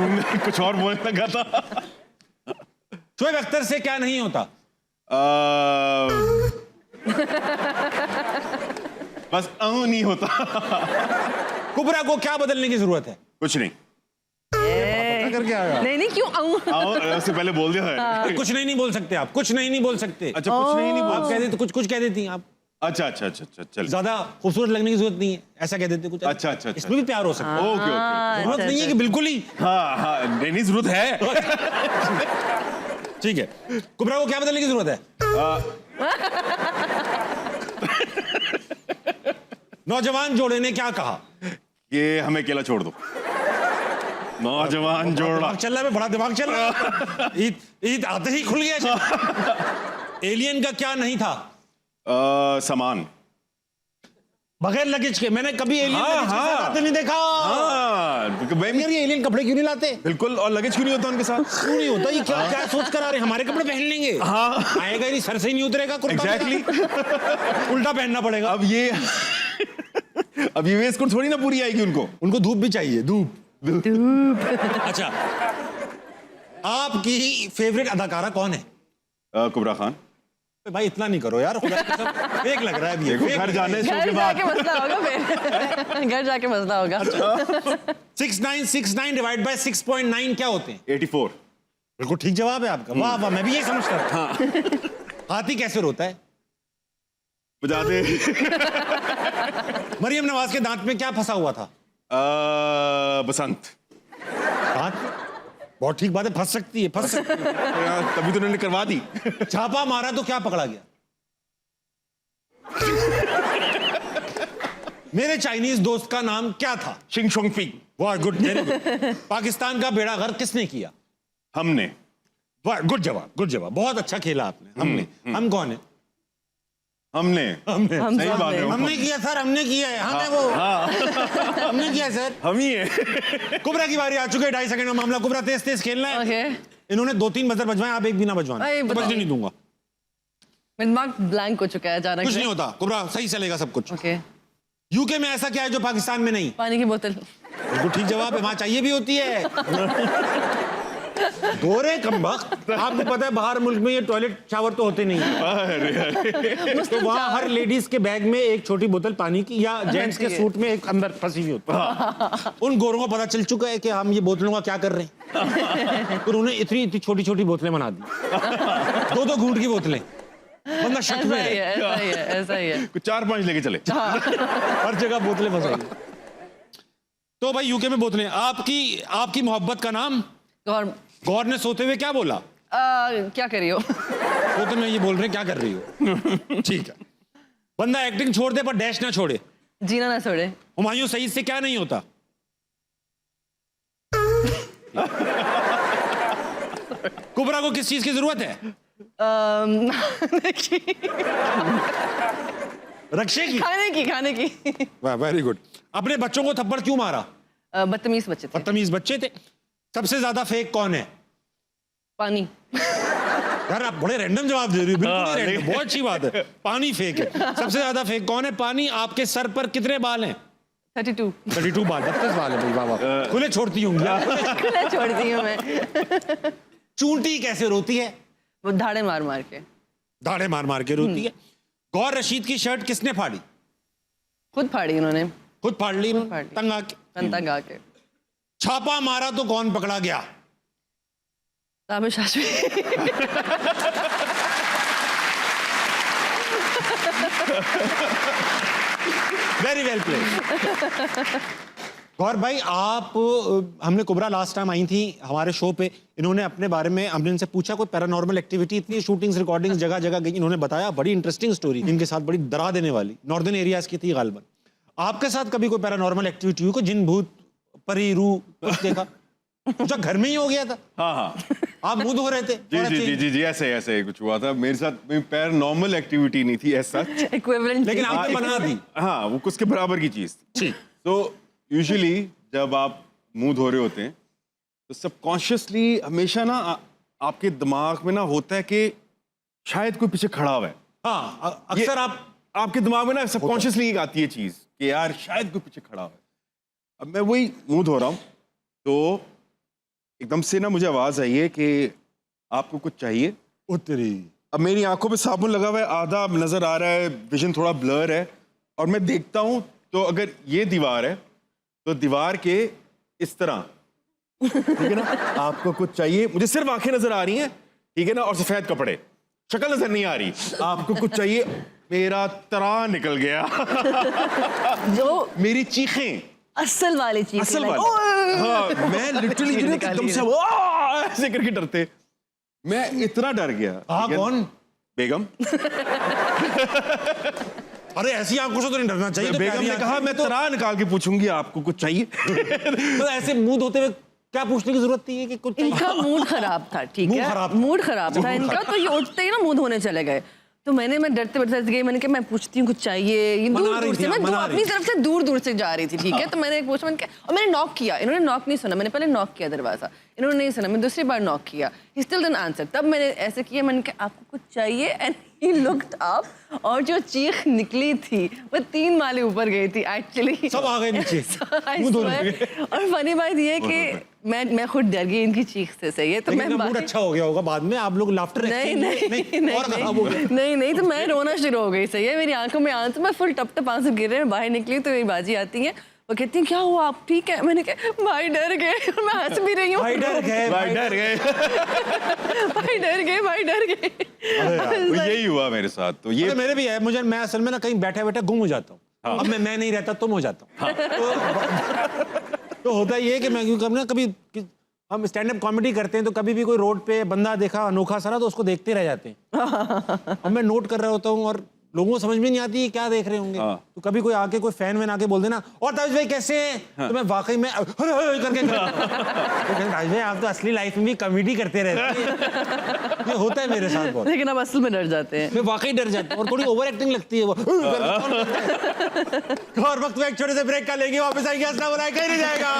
मैं कुछ और बोलने लगा था। शोएब अख्तर से क्या नहीं होता? बस नहीं होता। कुबरा को क्या बदलने की जरूरत है? कुछ नहीं। करके आया। नहीं क्यों आऊं? उससे पहले बोल दिया है। कुछ नहीं बोल सकते आप, कुछ नहीं बोल सकते। अच्छा, कुछ नहीं आप बोल कह देते, कुछ कह देती हैं आप। अच्छा, चल। ज्यादा खूबसूरत लगने की जरूरत नहीं है, ऐसा कह देते कुछ। अच्छा। इसमें भी प्यार हो सकता है। ओके। जरूरत नहीं है कि बिल्कुल ही। हाँ, नहीं जरूरत है। ठीक है। कुबरा को क्या बदलने की जरूरत है? नौजवान जोड़े ने क्या कहा? कि हमें अकेला छोड़ दो। नौजवान जोड़ा। दिमाग चल रहा है, बड़ा दिमाग चल रहा है। ईद आते ही खुल गया। एलियन का क्या नहीं था? सामान। बगैर लगेज के। मैंने कभी एलियन लगेज के साथ आते नहीं देखा। यार, ये एलियन कपड़े क्यों नहीं लाते? बिल्कुल। और लगेज क्यों नहीं होता उनके साथ? क्यों नहीं होता? ये क्या सोच कर आ रहे हैं? हमारे कपड़े पहन लेंगे। आएगा ही नहीं, सर से ही नहीं उतरेगा कुर्ता। एग्जैक्टली। उल्टा पहनना पड़ेगा। अब ये वेस्ट कोट थोड़ी ना पूरी आएगी उनको धूप भी चाहिए। धूप। अच्छा, आपकी फेवरेट अदाकारा कौन है? कुबरा खान। भाई इतना नहीं करो यार, खुदा की कसम, फेक लग रहा है अभी। देखो, घर जाने शो घर के बाद जाके मसला होगा फिर। घर जाके मसला होगा। 6969 डिवाइड बाय 6.9 क्या होते हैं? 84। बिल्कुल ठीक जवाब है आपका। वाह वाह, मैं भी यही समझता था। हाथी कैसे रोता है? बजाते। मरियम नवाज के दांत में क्या फंसा हुआ था? बसंत। दांत? बहुत ठीक बात है, फंस सकती है। तभी तो उन्होंने करवा दी। छापा मारा तो क्या पकड़ा गया? मेरे चाइनीज दोस्त का नाम क्या था? शिंग शोंग फिंग। वाह, गुड, वेरी गुड। पाकिस्तान का बेड़ा गर्क किसने किया? हमने। वाह, गुड जवाब, बहुत अच्छा खेला आपने। हमने। हम कौन है? हमने हम सही बात है। हमने किया सर, हमने किया है। हम है वो। हमने किया सर। हम ही है। कुबरा की बारी आ चुकी है। 2.5 सेकंड में मामला। कुबरा तेज खेलना है। ओके। इन्होंने 2-3 बजर बजवाए, आप एक भी ना बजवाना। अरे, तो बताओ। बजने नहीं दूंगा। मेरा दिमाग ब्लैंक हो चुका है अचानक कुछ से। नहीं होता कुबरा, सही चलेगा सब कुछ। ओके। यूके में ऐसा क्या है जो पाकिस्तान में नहीं? पानी की बोतल। बिल्कुल ठीक जवाब है। वहां चाहिए भी होती है। गोरे कमबख्त, आपको पता है बाहर मुल्क में ये टॉयलेट शावर तो होते नहीं है। तो वहाँ हर लेडीज के बैग में एक छोटी बोतल पानी की, या जेंट्स के सूट में एक अंदर फंसी हुई होती है। उन गोरों को पता चल चुका है कि हम ये बोतलों का क्या कर रहे हैं। तो उन्होंने इतनी छोटी छोटी बोतलें बना दी। 2-2 घूंट की बोतलें। बंदा शक में है। ऐसा ही है। कुछ 4-5 लेके चले। हर जगह बोतलें फंसाई। तो भाई यूके में बोतलें, आपकी आपकी मोहब्बत का नाम? और गौर ने सोते हुए क्या बोला? क्या कर रही हो? वो तो मैं ये बोल रहे हैं क्या कर रही हो। ठीक है। बंदा एक्टिंग छोड़ दे पर डैश ना छोड़े। जीना ना छोड़े। हुमायूं सईद से क्या नहीं होता? कुबरा को किस चीज की जरूरत है? रक्षे की? खाने की। वाह, वेरी गुड। अपने बच्चों को थप्पड़ क्यों मारा? बदतमीज बच्चे थे। बदतमीज बच्चे थे। सबसे ज्यादा फेक कौन है? पानी। यार आप बड़े रैंडम जवाब दे रही हो। बिल्कुल नहीं रैंडम, बहुत अच्छी बात है। पानी फेक है। सबसे ज्यादा फेक कौन है? पानी। आपके सर पर कितने बाल हैं? 32 बाल, 32 बाल है भाई। वाह वाह, खुले छोड़ती होंगी आप। खुले छोड़ती हूँ मैं। चूंटी कैसे रोती है? वो धाड़े मार मार के। धाड़े मार मार के रोती है। गौर रशीद की शर्ट किसने फाड़ी? खुद फाड़ी उन्होंने। खुद फाड़ ली फाड़ ली। तंग आके। तंग आके। छापा मारा तो कौन पकड़ा गया? Tabish Hashmi. Very well played. Gaur भाई आप, हमने कुबरा लास्ट टाइम आई थी हमारे शो पे, इन्होंने अपने बारे में, हमने इनसे पूछा कोई पैरानॉर्मल एक्टिविटी, इतनी शूटिंग्स रिकॉर्डिंग्स जगह जगह गई, इन्होंने बताया बड़ी इंटरेस्टिंग स्टोरी इनके साथ, बड़ी डरा देने वाली, नॉर्दर्न एरियाज की थी गालिबन। आपके साथ कभी कोई पैरानॉर्मल एक्टिविटी हुई, कोई जिन भूत परी रूह कुछ देखा? अच्छा, घर में ही हो गया था? हाँ हाँ, आप मुंह धो रहे थे? जी, ऐसे ऐसे कुछ हुआ था मेरे साथ। पैरानॉर्मल एक्टिविटी नहीं थी ऐसा, इक्विवेलेंट। लेकिन आपने बना दी। हाँ, वो उसके बराबर की चीज थी। तो यूजुअली जब आप मुंह धो रहे होते हैं तो सबकॉन्शियसली हमेशा ना आपके दिमाग में ना होता है कि शायद कोई पीछे खड़ा हुआ है। हाँ, अक्सर आपके दिमाग में ना सबकॉन्शियसली एक आती है चीज कि यार शायद कोई पीछे खड़ा हुआ है। अब मैं वही मुंह धो रहा हूँ तो एकदम से ना मुझे आवाज आई है कि आपको कुछ चाहिए। उतरी। अब मेरी आंखों पे साबुन लगा हुआ है, आधा नजर आ रहा है, विजन थोड़ा ब्लर है, और मैं देखता हूं तो अगर ये दीवार है तो दीवार के इस तरह, ठीक है ना, आपको कुछ चाहिए, मुझे सिर्फ आंखें नजर आ रही हैं, ठीक है ना, और सफेद कपड़े, शक्ल नजर नहीं आ रही, आपको कुछ चाहिए, मेरा तरा निकल गया। जो मेरी चीखें, असल वाली चीज। असल वाली। हाँ, मैं लिटरली एकदम से ऐसे करके डरते, मैं इतना डर गया। हाँ, कौन? बेगम। अरे ऐसी आंखों से तो नहीं डरना चाहिए। बेगम ने कहा मैं तरा निकाल के पूछूंगी आपको कुछ चाहिए। तो ऐसे मुंह धोते हुए क्या पूछने की जरूरत थी कि कुछ चाहिए? इनका मूड खराब था, ठीक मूड है, खराब था। मूड खराब था इनका, तो ये उठते ही ना मुंह धोने चले गए। तो मैं डरते डरते गई, मैंने कहा मैं पूछती हूँ कुछ चाहिए। ये दूर दूर से, मैं अपनी तरफ से दूर से जा रही थी, ठीक है। तो मैंने पूछा, मैंने कहा, और मैंने नॉक किया, इन्होंने नॉक नहीं सुना, मैंने पहले नॉक किया दरवाजा, इन्होंने नहीं सुना, मैं दूसरी बार नॉक किया, ही स्टिल डिडंट आंसर। तब मैंने ऐसे किया, मैंने कहा आपको कुछ चाहिए, एंड ही लुक्ड अप, और जो चीख निकली थी वो 3 माले ऊपर गई थी एक्चुअली। सब आ गए नीचे। और फनी बात ये है कि मैं खुद डर गई इनकी चीख से, सही है। तो मैं मूड अच्छा हो गया होगा बाद में, आप लोग लाफ्टर नहीं, तो मैं रोना शुरू हो गई, सही है। मेरी आंखों में आंसू, मैं फुल टप टप आंसू गिर रहे हैं, बाहर निकली तो मेरी बाजी आती है, वो कहती है क्या हुआ, आप ठीक है? मैंने कहा भाई डर गए, और मैं हंस भी रही हूँ। भाई डर गए। भाई डर गए। यही हुआ मेरे साथ। तो ये मेरे भी है, मैं असल में ना कहीं बैठे बैठे गुम हो जाता हूँ। अब मैं नहीं रहता तुम हो जाता हूँ। तो होता ये है कि मैं क्यों ना कभी हम स्टैंड अप कॉमेडी करते हैं तो कभी भी कोई रोड पे बंदा देखा अनोखा सारा तो उसको देखते रह जाते हैं। अब मैं नोट कर रहा होता हूँ और लोगों को समझ में नहीं आती क्या देख रहे होंगे। तो कभी कोई आके, कोई फैन वैन आके बोल देना, और ताबिश भाई कैसे हैं? तो मैं वाकई में करके ताबिश भाई आप तो असली लाइफ में भी कॉमेडी करते रहते हैं। ये होता है मेरे साथ बहुत। लेकिन अब असल में डर जाते हैं। मैं वाकई डर जाता हूँ और थोड़ी ओवर एक्टिंग लगती है वो। और वक्त में एक छोटे से ब्रेक का लेंगे, वापस आएंगे, असला बुराई कहीं नहीं जाएगा।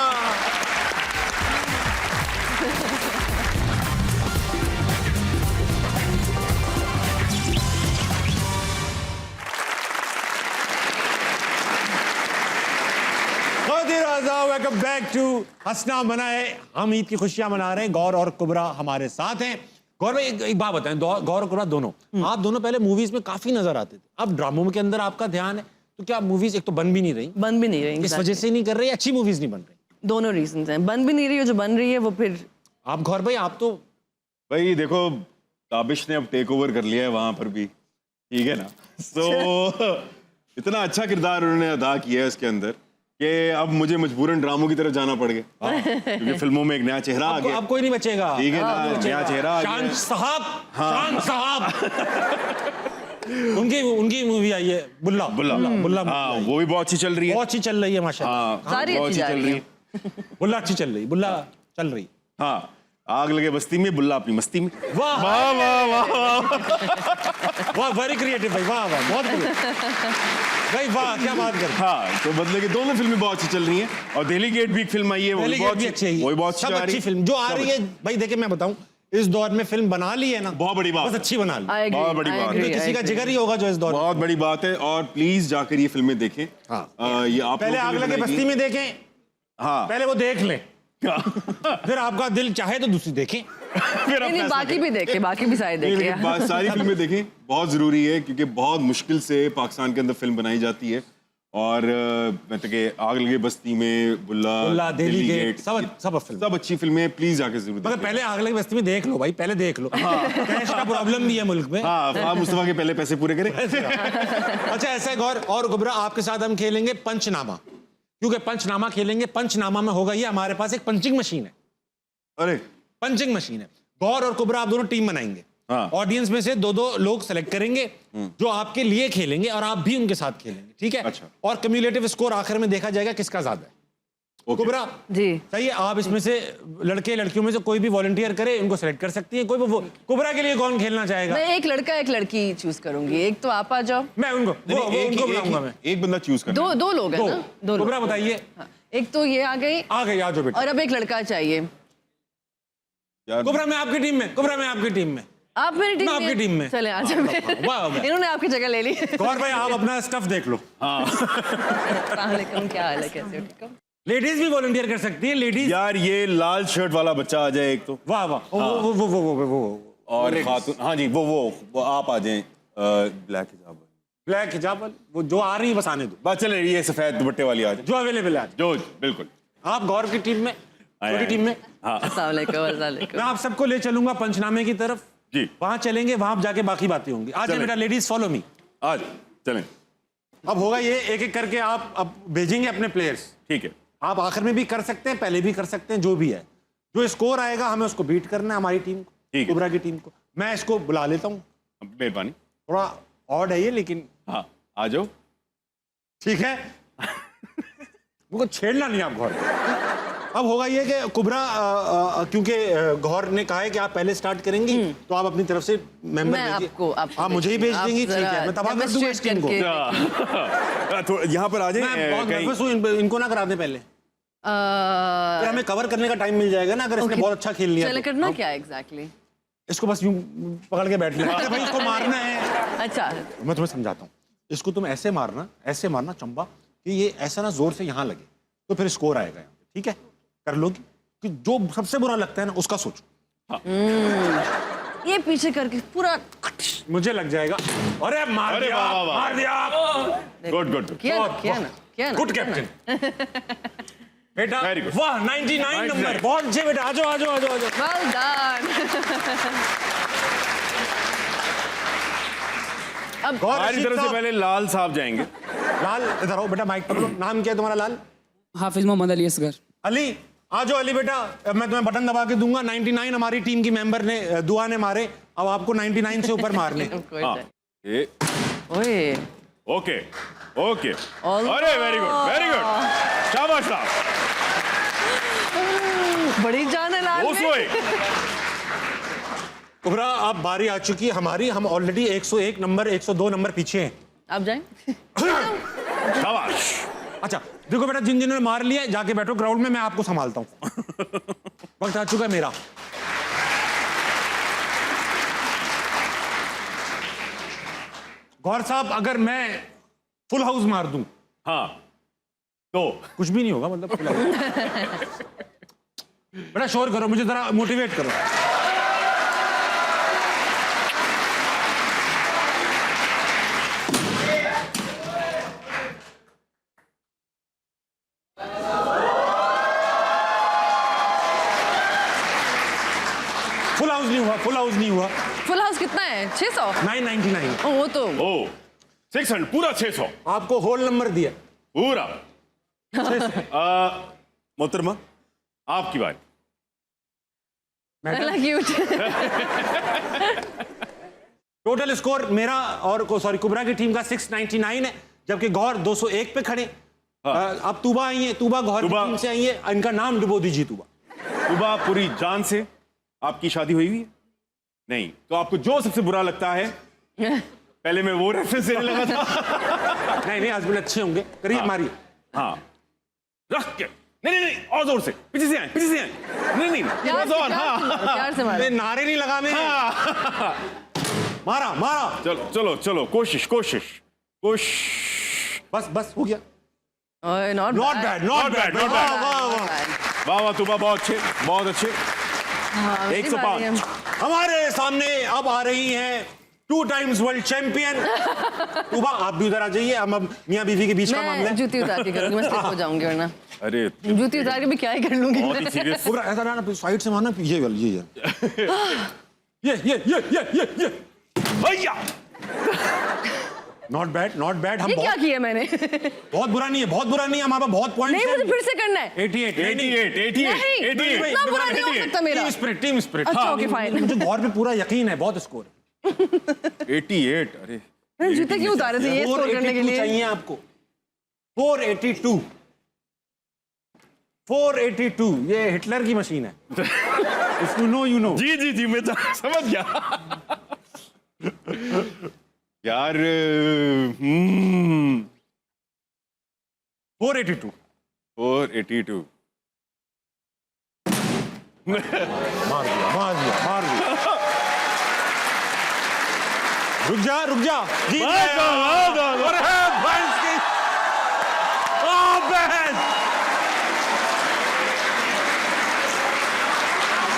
वेलकम बैक टू हंसना मनाए। हम ईद की खुशियां मना रहे हैं, गौर और कुबरा हमारे साथ हैं। गौर भाई एक बात बताएं, गौर और कुबरा दोनों, आप दोनों पहले मूवीज में काफी नजर आते थे, अब ड्रामों के अंदर आपका ध्यान है, तो क्या मूवीज एक तो बन भी नहीं रही, इस वजह से नहीं कर रही, अच्छी मूवीज नहीं बन रही? दोनों रीजंस हैं, बन भी नहीं रही है, जो बन रही है वो फिर। आप गौर भाई, आप तो भाई देखो, ताबिश ने अब टेक ओवर कर लिया है वहां पर भी, ठीक है ना। तो इतना अच्छा किरदार उन्होंने अदा किया है इसके अंदर कि अब मुझे मजबूरन ड्रामों की तरफ जाना पड़ गया क्योंकि फिल्मों में एक नया चेहरा आ गया। अब कोई नहीं बचेगा। ठीक है ना, नया चेहरा आ शान गया। साहब, शान साहब। उनकी मूवी आई है बुल्ला बुल्ला हाँ, वो भी बहुत अच्छी चल रही है। बहुत अच्छी चल रही है माशाल्लाह। हाँ, सारी बहुत अच्छी जा चल रही रही है। है। बुल्ला अच्छी चल रही, बुल्ला चल रही। हाँ, आग लगे बस्ती में, बुल्ला अपनी मस्ती में। वाह वाह वाह वाह वाह। वाह, वेरी क्रिएटिव भाई, वाह वाह, बहुत भाई, वाह क्या बात कर। हाँ, तो बदले की दोनों फिल्में बहुत अच्छी चल रही हैं और दिल्ली गेट भी एक फिल्म आई है, वो भी बहुत अच्छी है। वो भी बहुत सब अच्छी फिल्म जो आ रही है भाई। देखिए मैं बताऊं, इस दौर में फिल्म बना ली है ना, बहुत बड़ी बात, बस अच्छी बना ली। I agree, बहुत बड़ी I बात है। agree, किसी I का agree. जिगर ही होगा जो इस दौर में। बहुत बड़ी बात है और प्लीज जाकर ये फिल्में देखें। हाँ। ये आप पहले लोगों आग के लिए लगे बनाई बस्ती गई- में देखें, हाँ पहले वो देख लें, फिर आपका दिल चाहे तो दूसरी देखें। फिर आप नहीं, फैसला बाकी करें। भी देखे, बाकी भी सारे नहीं, देखे। लेकिन सारी फिल्में देखें, बहुत जरूरी है क्योंकि बहुत मुश्किल से पाकिस्तान के अंदर फिल्म बनाई जाती है। और मतलब कि आग लगे बस्ती में, बुल्ला, दिल्ली गेट, सब अच्छी फिल्में, प्लीज जाके जरूर मगर देखें। पहले आग लगी बस्ती में देख लो भाई, पहले देख लो। कैश का प्रॉब्लम भी है मुल्क में। हाँ, आप मुस्तफा के पहले पैसे पूरे करें। अच्छा ऐसा है गौर और गुबरा, आपके साथ हम खेलेंगे पंचनामा, क्योंकि पंचनामा खेलेंगे। पंचनामा में होगा ये, हमारे पास एक पंचिंग मशीन है। अरे पंचिंग मशीन है। गौर और कुबरा आप दोनों टीम बनाएंगे। हाँ। ऑडियंस में से दो दो लोग सेलेक्ट करेंगे जो आपके लिए खेलेंगे और आप भी उनके साथ खेलेंगे, ठीक है? अच्छा। और क्यूमुलेटिव स्कोर आखिर में देखा जाएगा किसका ज्यादा है। ओके। कुबरा जी। सही है, आप इसमें से लड़के लड़कियों में से कोई भी वॉलंटियर करे, उनको सेलेक्ट कर सकती है। कोई वो कुबरा के लिए कौन खेलना चाहेगा? मैं एक लड़का एक लड़की चूज करूंगी। एक तो आप आ जाओ। मैं उनको उनको बुलाऊंगा मैं। एक बंदा चूज करना है। दो लोग हैं ना, दो लोग। कुबरा बताइए। हाँ, एक तो ये आ गई आ गई, आ जाओ बेटा। और अब एक लड़का चाहिए। यार, कुबरा मैं आपकी टीम में, कुबरा मैं आपकी टीम में। आप मेरी टीम मैं आपकी टीम में। चले आ जाओ। वाह, वाह। इन्होंने आपकी जगह ले ली। गौर भाई आप अपना स्टफ देख लो। अस्सलाम वालेकुम, क्या हाल है, कैसे हो? ठीक हो? लेडीज भी वॉलंटियर कर सकती है, लेडीज। यार ये लाल शर्ट वाला बच्चा आ जाए एक तो, वाह वाह, वो और खातून, हाँ जी, वो आप आ जाएं ब्लैक हिजाब वाली। ब्लैक हिजाब वाली, वो जो आ रही है बस आने दो, बस चले, ये सफेद दुपट्टे वाली आ जाए, जो अवेलेबल है। जो बिल्कुल। आप गौर की टीम में, छोटी टीम में, हाँ अस्सलाम वालेकुम, अस्सलाम वालेकुम। मैं आप सबको ले चलूंगा पंचनामे की तरफ जी, वहां चलेंगे, वहां जाके बाकी बातें होंगी। आज चलें। बेटा लेडीज फॉलो मी। आज चलें। अब होगा ये, एक एक करके आप अब भेजेंगे अपने प्लेयर्स। ठीक है, आप आखिर में भी कर सकते हैं, पहले भी कर सकते हैं, जो भी है। जो स्कोर आएगा हमें उसको बीट करना है, हमारी टीम को, ठीक है। कुबरा की टीम को। मैं इसको बुला लेता हूँ, मेहरबानी। थोड़ा ऑड है ये लेकिन हाँ, आ जाओ। ठीक है। मुझको छेड़ना नहीं आप गौर। अब होगा ये कि कुबरा क्योंकि गौर ने कहा है कि आप पहले स्टार्ट करेंगी, तो आप अपनी तरफ से मेंबर मैं आपको आप मुझे ही भेज देंगी, ठीक है? मैं तबाह कर दूंगा इस टीम को। यहाँ पर आ मैं बहुत जाए। नर्वस हूँ, इनको ना करा दें पहले, फिर हमें कवर करने का टाइम मिल जाएगा ना, अगर इसने बहुत अच्छा खेल लिया चले तो। करना क्या एग्जैक्टली? इसको बस यूं पकड़ के बैठ लेना। भाई इसको मारना है। अच्छा, मैं तुम्हें समझाता हूँ। इसको तुम ऐसे मारना चंबा कि ये ऐसा ना जोर से यहाँ लगे, तो फिर स्कोर आएगा यहाँ पे, ठीक है? कर लोगी कि जो सबसे बुरा लगता है ना उसका सोचो। ये पीछे करके पूरा मुझे लग जाएगा। अरे मार अरे दिया, वाह, वाह, वाह। मार दिया। Good good. किया ना। Good captain. बेटा Very good. वाह, 99 नंबर, बहुत अच्छे बेटा। आ जाओ आ जाओ आ जाओ आ जाओ। Well done. अब गौर हमारी रशीद तरफ से साहब, पहले लाल साहब जाएंगे। लाल इधर आओ बेटा, माइक पकड़ो। नाम क्या है तुम्हारा? लाल हाफिज मोहम्मद अली असगर। अली, आ जाओ अली बेटा। अब मैं तुम्हें बटन दबा के दूंगा। 99 हमारी टीम की मेंबर ने दुआ ने मारे, अब आपको 99 से ऊपर मारने। हाँ, ये ओए, ओके ओके। Allah! अरे वेरी गुड, शाबाश साहब। बड़ी जान है लाल में। कुबरा अब बारी आ चुकी है हमारी, हम ऑलरेडी 101 नंबर 102 नंबर पीछे हैं। आप जाएं। शाबाश। अच्छा देखो बेटा, जिन जिन्होंने मार लिया जाके बैठो ग्राउंड में, मैं आपको संभालता हूँ। वक्त आ चुका है मेरा। गौर साहब, अगर मैं फुल हाउस मार दूं, हाँ, तो कुछ भी नहीं होगा, मतलब फुल हाउस। बेटा शोर करो, मुझे जरा मोटिवेट करो। फुल हाउस नहीं हुआ, फुल हाउस नहीं हुआ। फुल हाउस कितना है? 600। 999। वो तो ओ 600, पूरा 600 आपको होल नंबर दिया। पूरा। मोहतरमा आपकी बात। टोटल स्कोर मेरा और सॉरी कुबरा की टीम का 699 है, जबकि गौर 201 पे खड़े। अब तूबा आई है, तूबा गौर की टीम से आई है, इनका नाम डुबो दीजिए। तूबा पूरी जान से आपकी शादी हुई हुई है? नहीं, तो आपको जो सबसे बुरा लगता है, पहले मैं वो रेफरेंस देने लगा था। नहीं हस्बैंड अच्छे होंगे, करिए मारिए। हाँ रख के, नहीं और जोर से, पीछे से आए। नहीं प्यार से मारो। नारे नहीं लगाने। मारा। चलो कोशिश बस हो गया। Not bad. वाह तूबा, बहुत अच्छे। 105। हमारे सामने अब आ रही हैं 2 टाइम्स वर्ल्ड चैंपियन। तूबा आप भी उधर आ जाइए, हम मियां बीवी के बीच का मामला है। जूती उतार के करूंगी, मैं स्लिप हो जाऊंगी वरना। अरे जूती उतार के भी क्या ही कर लूंगी। बहुत ही सीरियस। कुबरा ऐसा ना साइड से मारना, ये भैया। Not bad. हम ये क्या किया मैंने? बहुत बुरा नहीं है, हमारे पास बहुत पॉइंट नहीं, मुझे फिर से करना है। 88। नहीं, इतना बुरा नहीं हो सकता मेरा। Team spirit. अच्छा, ओके, फाइन। मुझे गौर पे पूरा यकीन है, बहुत स्कोर 88। अरे जूते क्यों उतारे थे ये स्कोर करने के लिए? चाहिए आपको 482। 482 ये हिटलर की मशीन है। If you know, you know। जी मैं समझ गया। यार 482 मार दिया। रुक जा जी।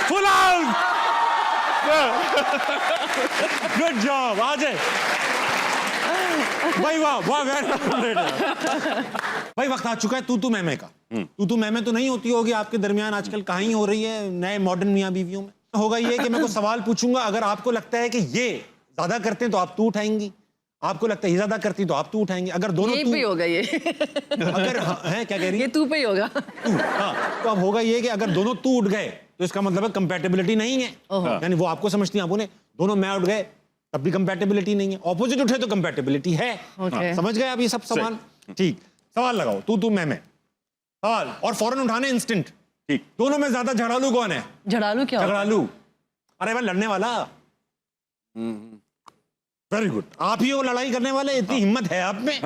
Full out. Good job. आ जाए भाई, वाह भाई। वक्त आ चुका है तू मैं का। तू मैं तो नहीं होती होगी आपके दरमियान आजकल, कहाँ ही हो रही है नए मॉडर्न मियां बीवियों में। होगा ये कि मैं को सवाल पूछूंगा, अगर आपको लगता है कि ये ज्यादा करते हैं तो आप तू उठाएंगी, आपको लगता है ये ज्यादा करती तो आप तू उठाएंगे। अगर दोनों पे होगा ये। अगर है क्या कह रही है? ये तू पे ही होगा। तो अब होगा ये कि अगर दोनों तू उठ गए तो इसका मतलब है कंपैटिबिलिटी नहीं है। यानी वो आपको समझती है, आप उन्हें, दोनों मैं उठ गए तब भी कंपैटिबिलिटी नहीं है, ऑपोजिट उठे तो कंपैटिबिलिटी है। समझ गए आप ये सब सवाल? ठीक, सवाल लगाओ तू मैं सवाल, और फौरन उठाने इंस्टेंट। ठीक, दोनों में ज्यादा झगड़ालू कौन है? झगड़ालू क्या? झगड़ालू, अरे भाई लड़ने वाला। वेरी गुड, आप ही हो लड़ाई करने वाले, इतनी हिम्मत है आप में।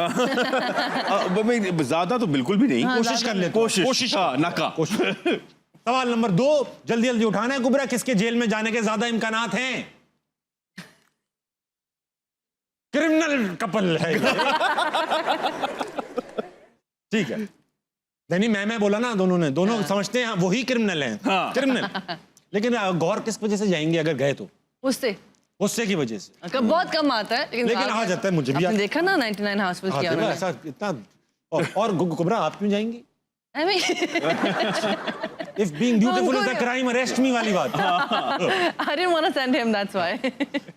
ज्यादा तो बिल्कुल भी नहीं। कोशिश कर ले, कोशिश सवाल नंबर 2 जल्दी उठाना है कुबरा, किसके जेल में जाने के ज्यादा इम्कानात हैं? क्रिमिनल कपल है। ठीक है, नहीं मैं बोला ना, दोनों समझते हैं वही क्रिमिनल हैं। क्रिमिनल, लेकिन गौर किस वजह से जाएंगे अगर गए तो? उससे की वजह से। बहुत कम आता है लेकिन आ जाता है। मुझे भी आपने देखा ना 99 हाउसफुल किया उन्होंने। ऐसा इतना। और कुबरा आप क्यों जाएंगी? If being beautiful is a crime, arrest me वाली बात। I didn't want to send him, that's why।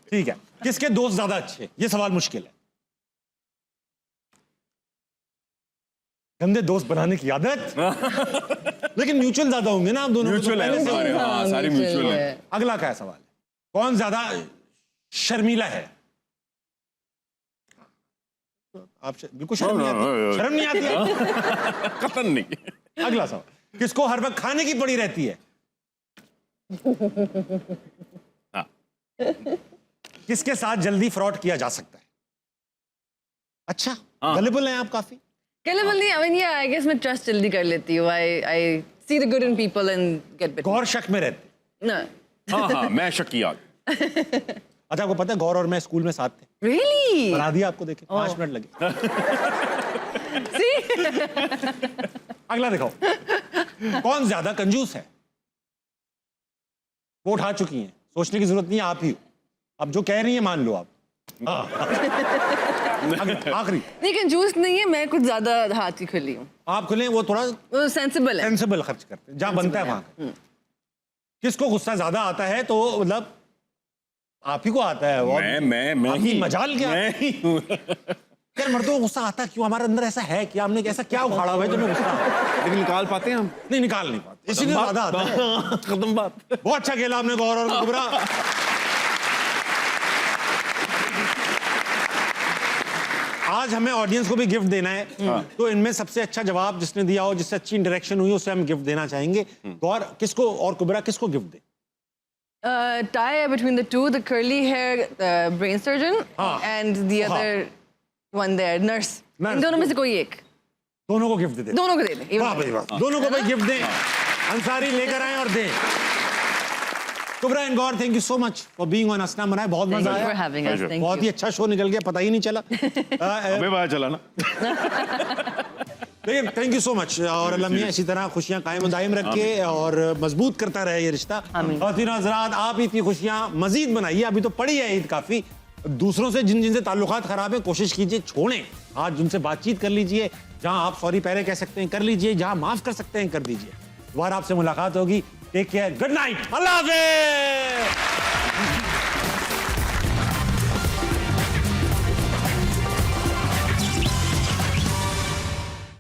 ठीक है, किसके दोस्त ज्यादा अच्छे? ये सवाल मुश्किल है। गंदे दोस्त बनाने की आदत। लेकिन म्यूचुअल ज्यादा होंगे ना आप दोनों? म्यूचुअल है सारे म्यूचुअल है। अगला क्या सवाल है? कौन ज्यादा शर्मीला है? आप बिल्कुल शर्म नहीं आती। कतन नहीं। अगला सवाल, किसको हर वक्त खाने की पड़ी रहती है? किसके साथ जल्दी फ्रॉड किया जा सकता है? अच्छा, गलेबल हैं आप काफी। गलेबल नहीं, I mean, yeah, I guess मैं ट्रस्ट जल्दी कर लेती हूँ। I see the good in people and get bit। गौर शक में रहते? No। हाँ मैं शकिया। अच्छा, आपको पता है गौर और मैं स्कूल में साथ थे। Really? बना दिया आपको, देखे 5 मिनट लगे। अगला दिखाओ, कौन ज्यादा कंजूस है? वो उठा चुकी हैं, सोचने की जरूरत नहीं है, आप ही हो। अब जो कह रही है मान लो आप। आखिरी। नहीं, कंजूस नहीं है, मैं कुछ ज्यादा हाथ की खुली हूँ। आप खुले, वो थोड़ा सेंसिबल है। सेंसिबल खर्च करते हैं, जहाँ बनता है वहां। किसको गुस्सा ज्यादा आता है? तो मतलब आप ही को आता है। मैं ही मजाल क्या? यार मर्दों को गुस्सा आता क्यों? हमारे अंदर ऐसा है कि हमने ऐसा क्या उखाड़ा हुआ है जो हमें गुस्सा आता है? लेकिन निकाल पाते हैं हम? नहीं निकाल नहीं पाते, इसीलिए ज्यादा आता है। खत्म बात। बहुत अच्छा खेला आपने गौर और कुबरा। आज हमें ऑडियंस को भी गिफ्ट देना है, तो इनमें सबसे अच्छा जवाब जिसने दिया हो, जिससे अच्छी इंटरेक्शन हुई, उसे हम गिफ्ट देना चाहेंगे। गौर किसको और कुबरा किसको gift they? Tie between the two, the curly hair brain surgeon and the other one there, nurse. इन दोनों में से कोई एक। दोनों को गिफ्ट दे। दोनों को दे दे। वाह भाई वाह, दोनों को भाई गिफ्ट दें। अंसारी लेकर आए और दें। Kubra and Gaur, thank you so much for being on हंसना मनाए, बहुत मजा Thank you for आया, having us. Thank बहुत you. ही अच्छा शो निकल गया, पता ही नहीं चला। हमें पता चला ना। देखिए थैंक यू सो मच, और अल्लाह मियां इसी तरह खुशियां कायम दायम रखे और मजबूत करता रहे ये रिश्ता। ख़वातीन और हज़रात, आप ईद की खुशियां मजीद बनाइए, अभी तो पड़ी है ईद काफ़ी। दूसरों से जिनसे ताल्लुकात खराब है, कोशिश कीजिए छोड़ें, आज उनसे बातचीत कर लीजिए, जहां आप सॉरी पहले कह सकते हैं कर लीजिए, जहां माफ कर सकते हैं कर दीजिए। दोबारा आपसे मुलाकात होगी, टेक केयर, गुड नाइट, अल्लाह हाफ़िज़।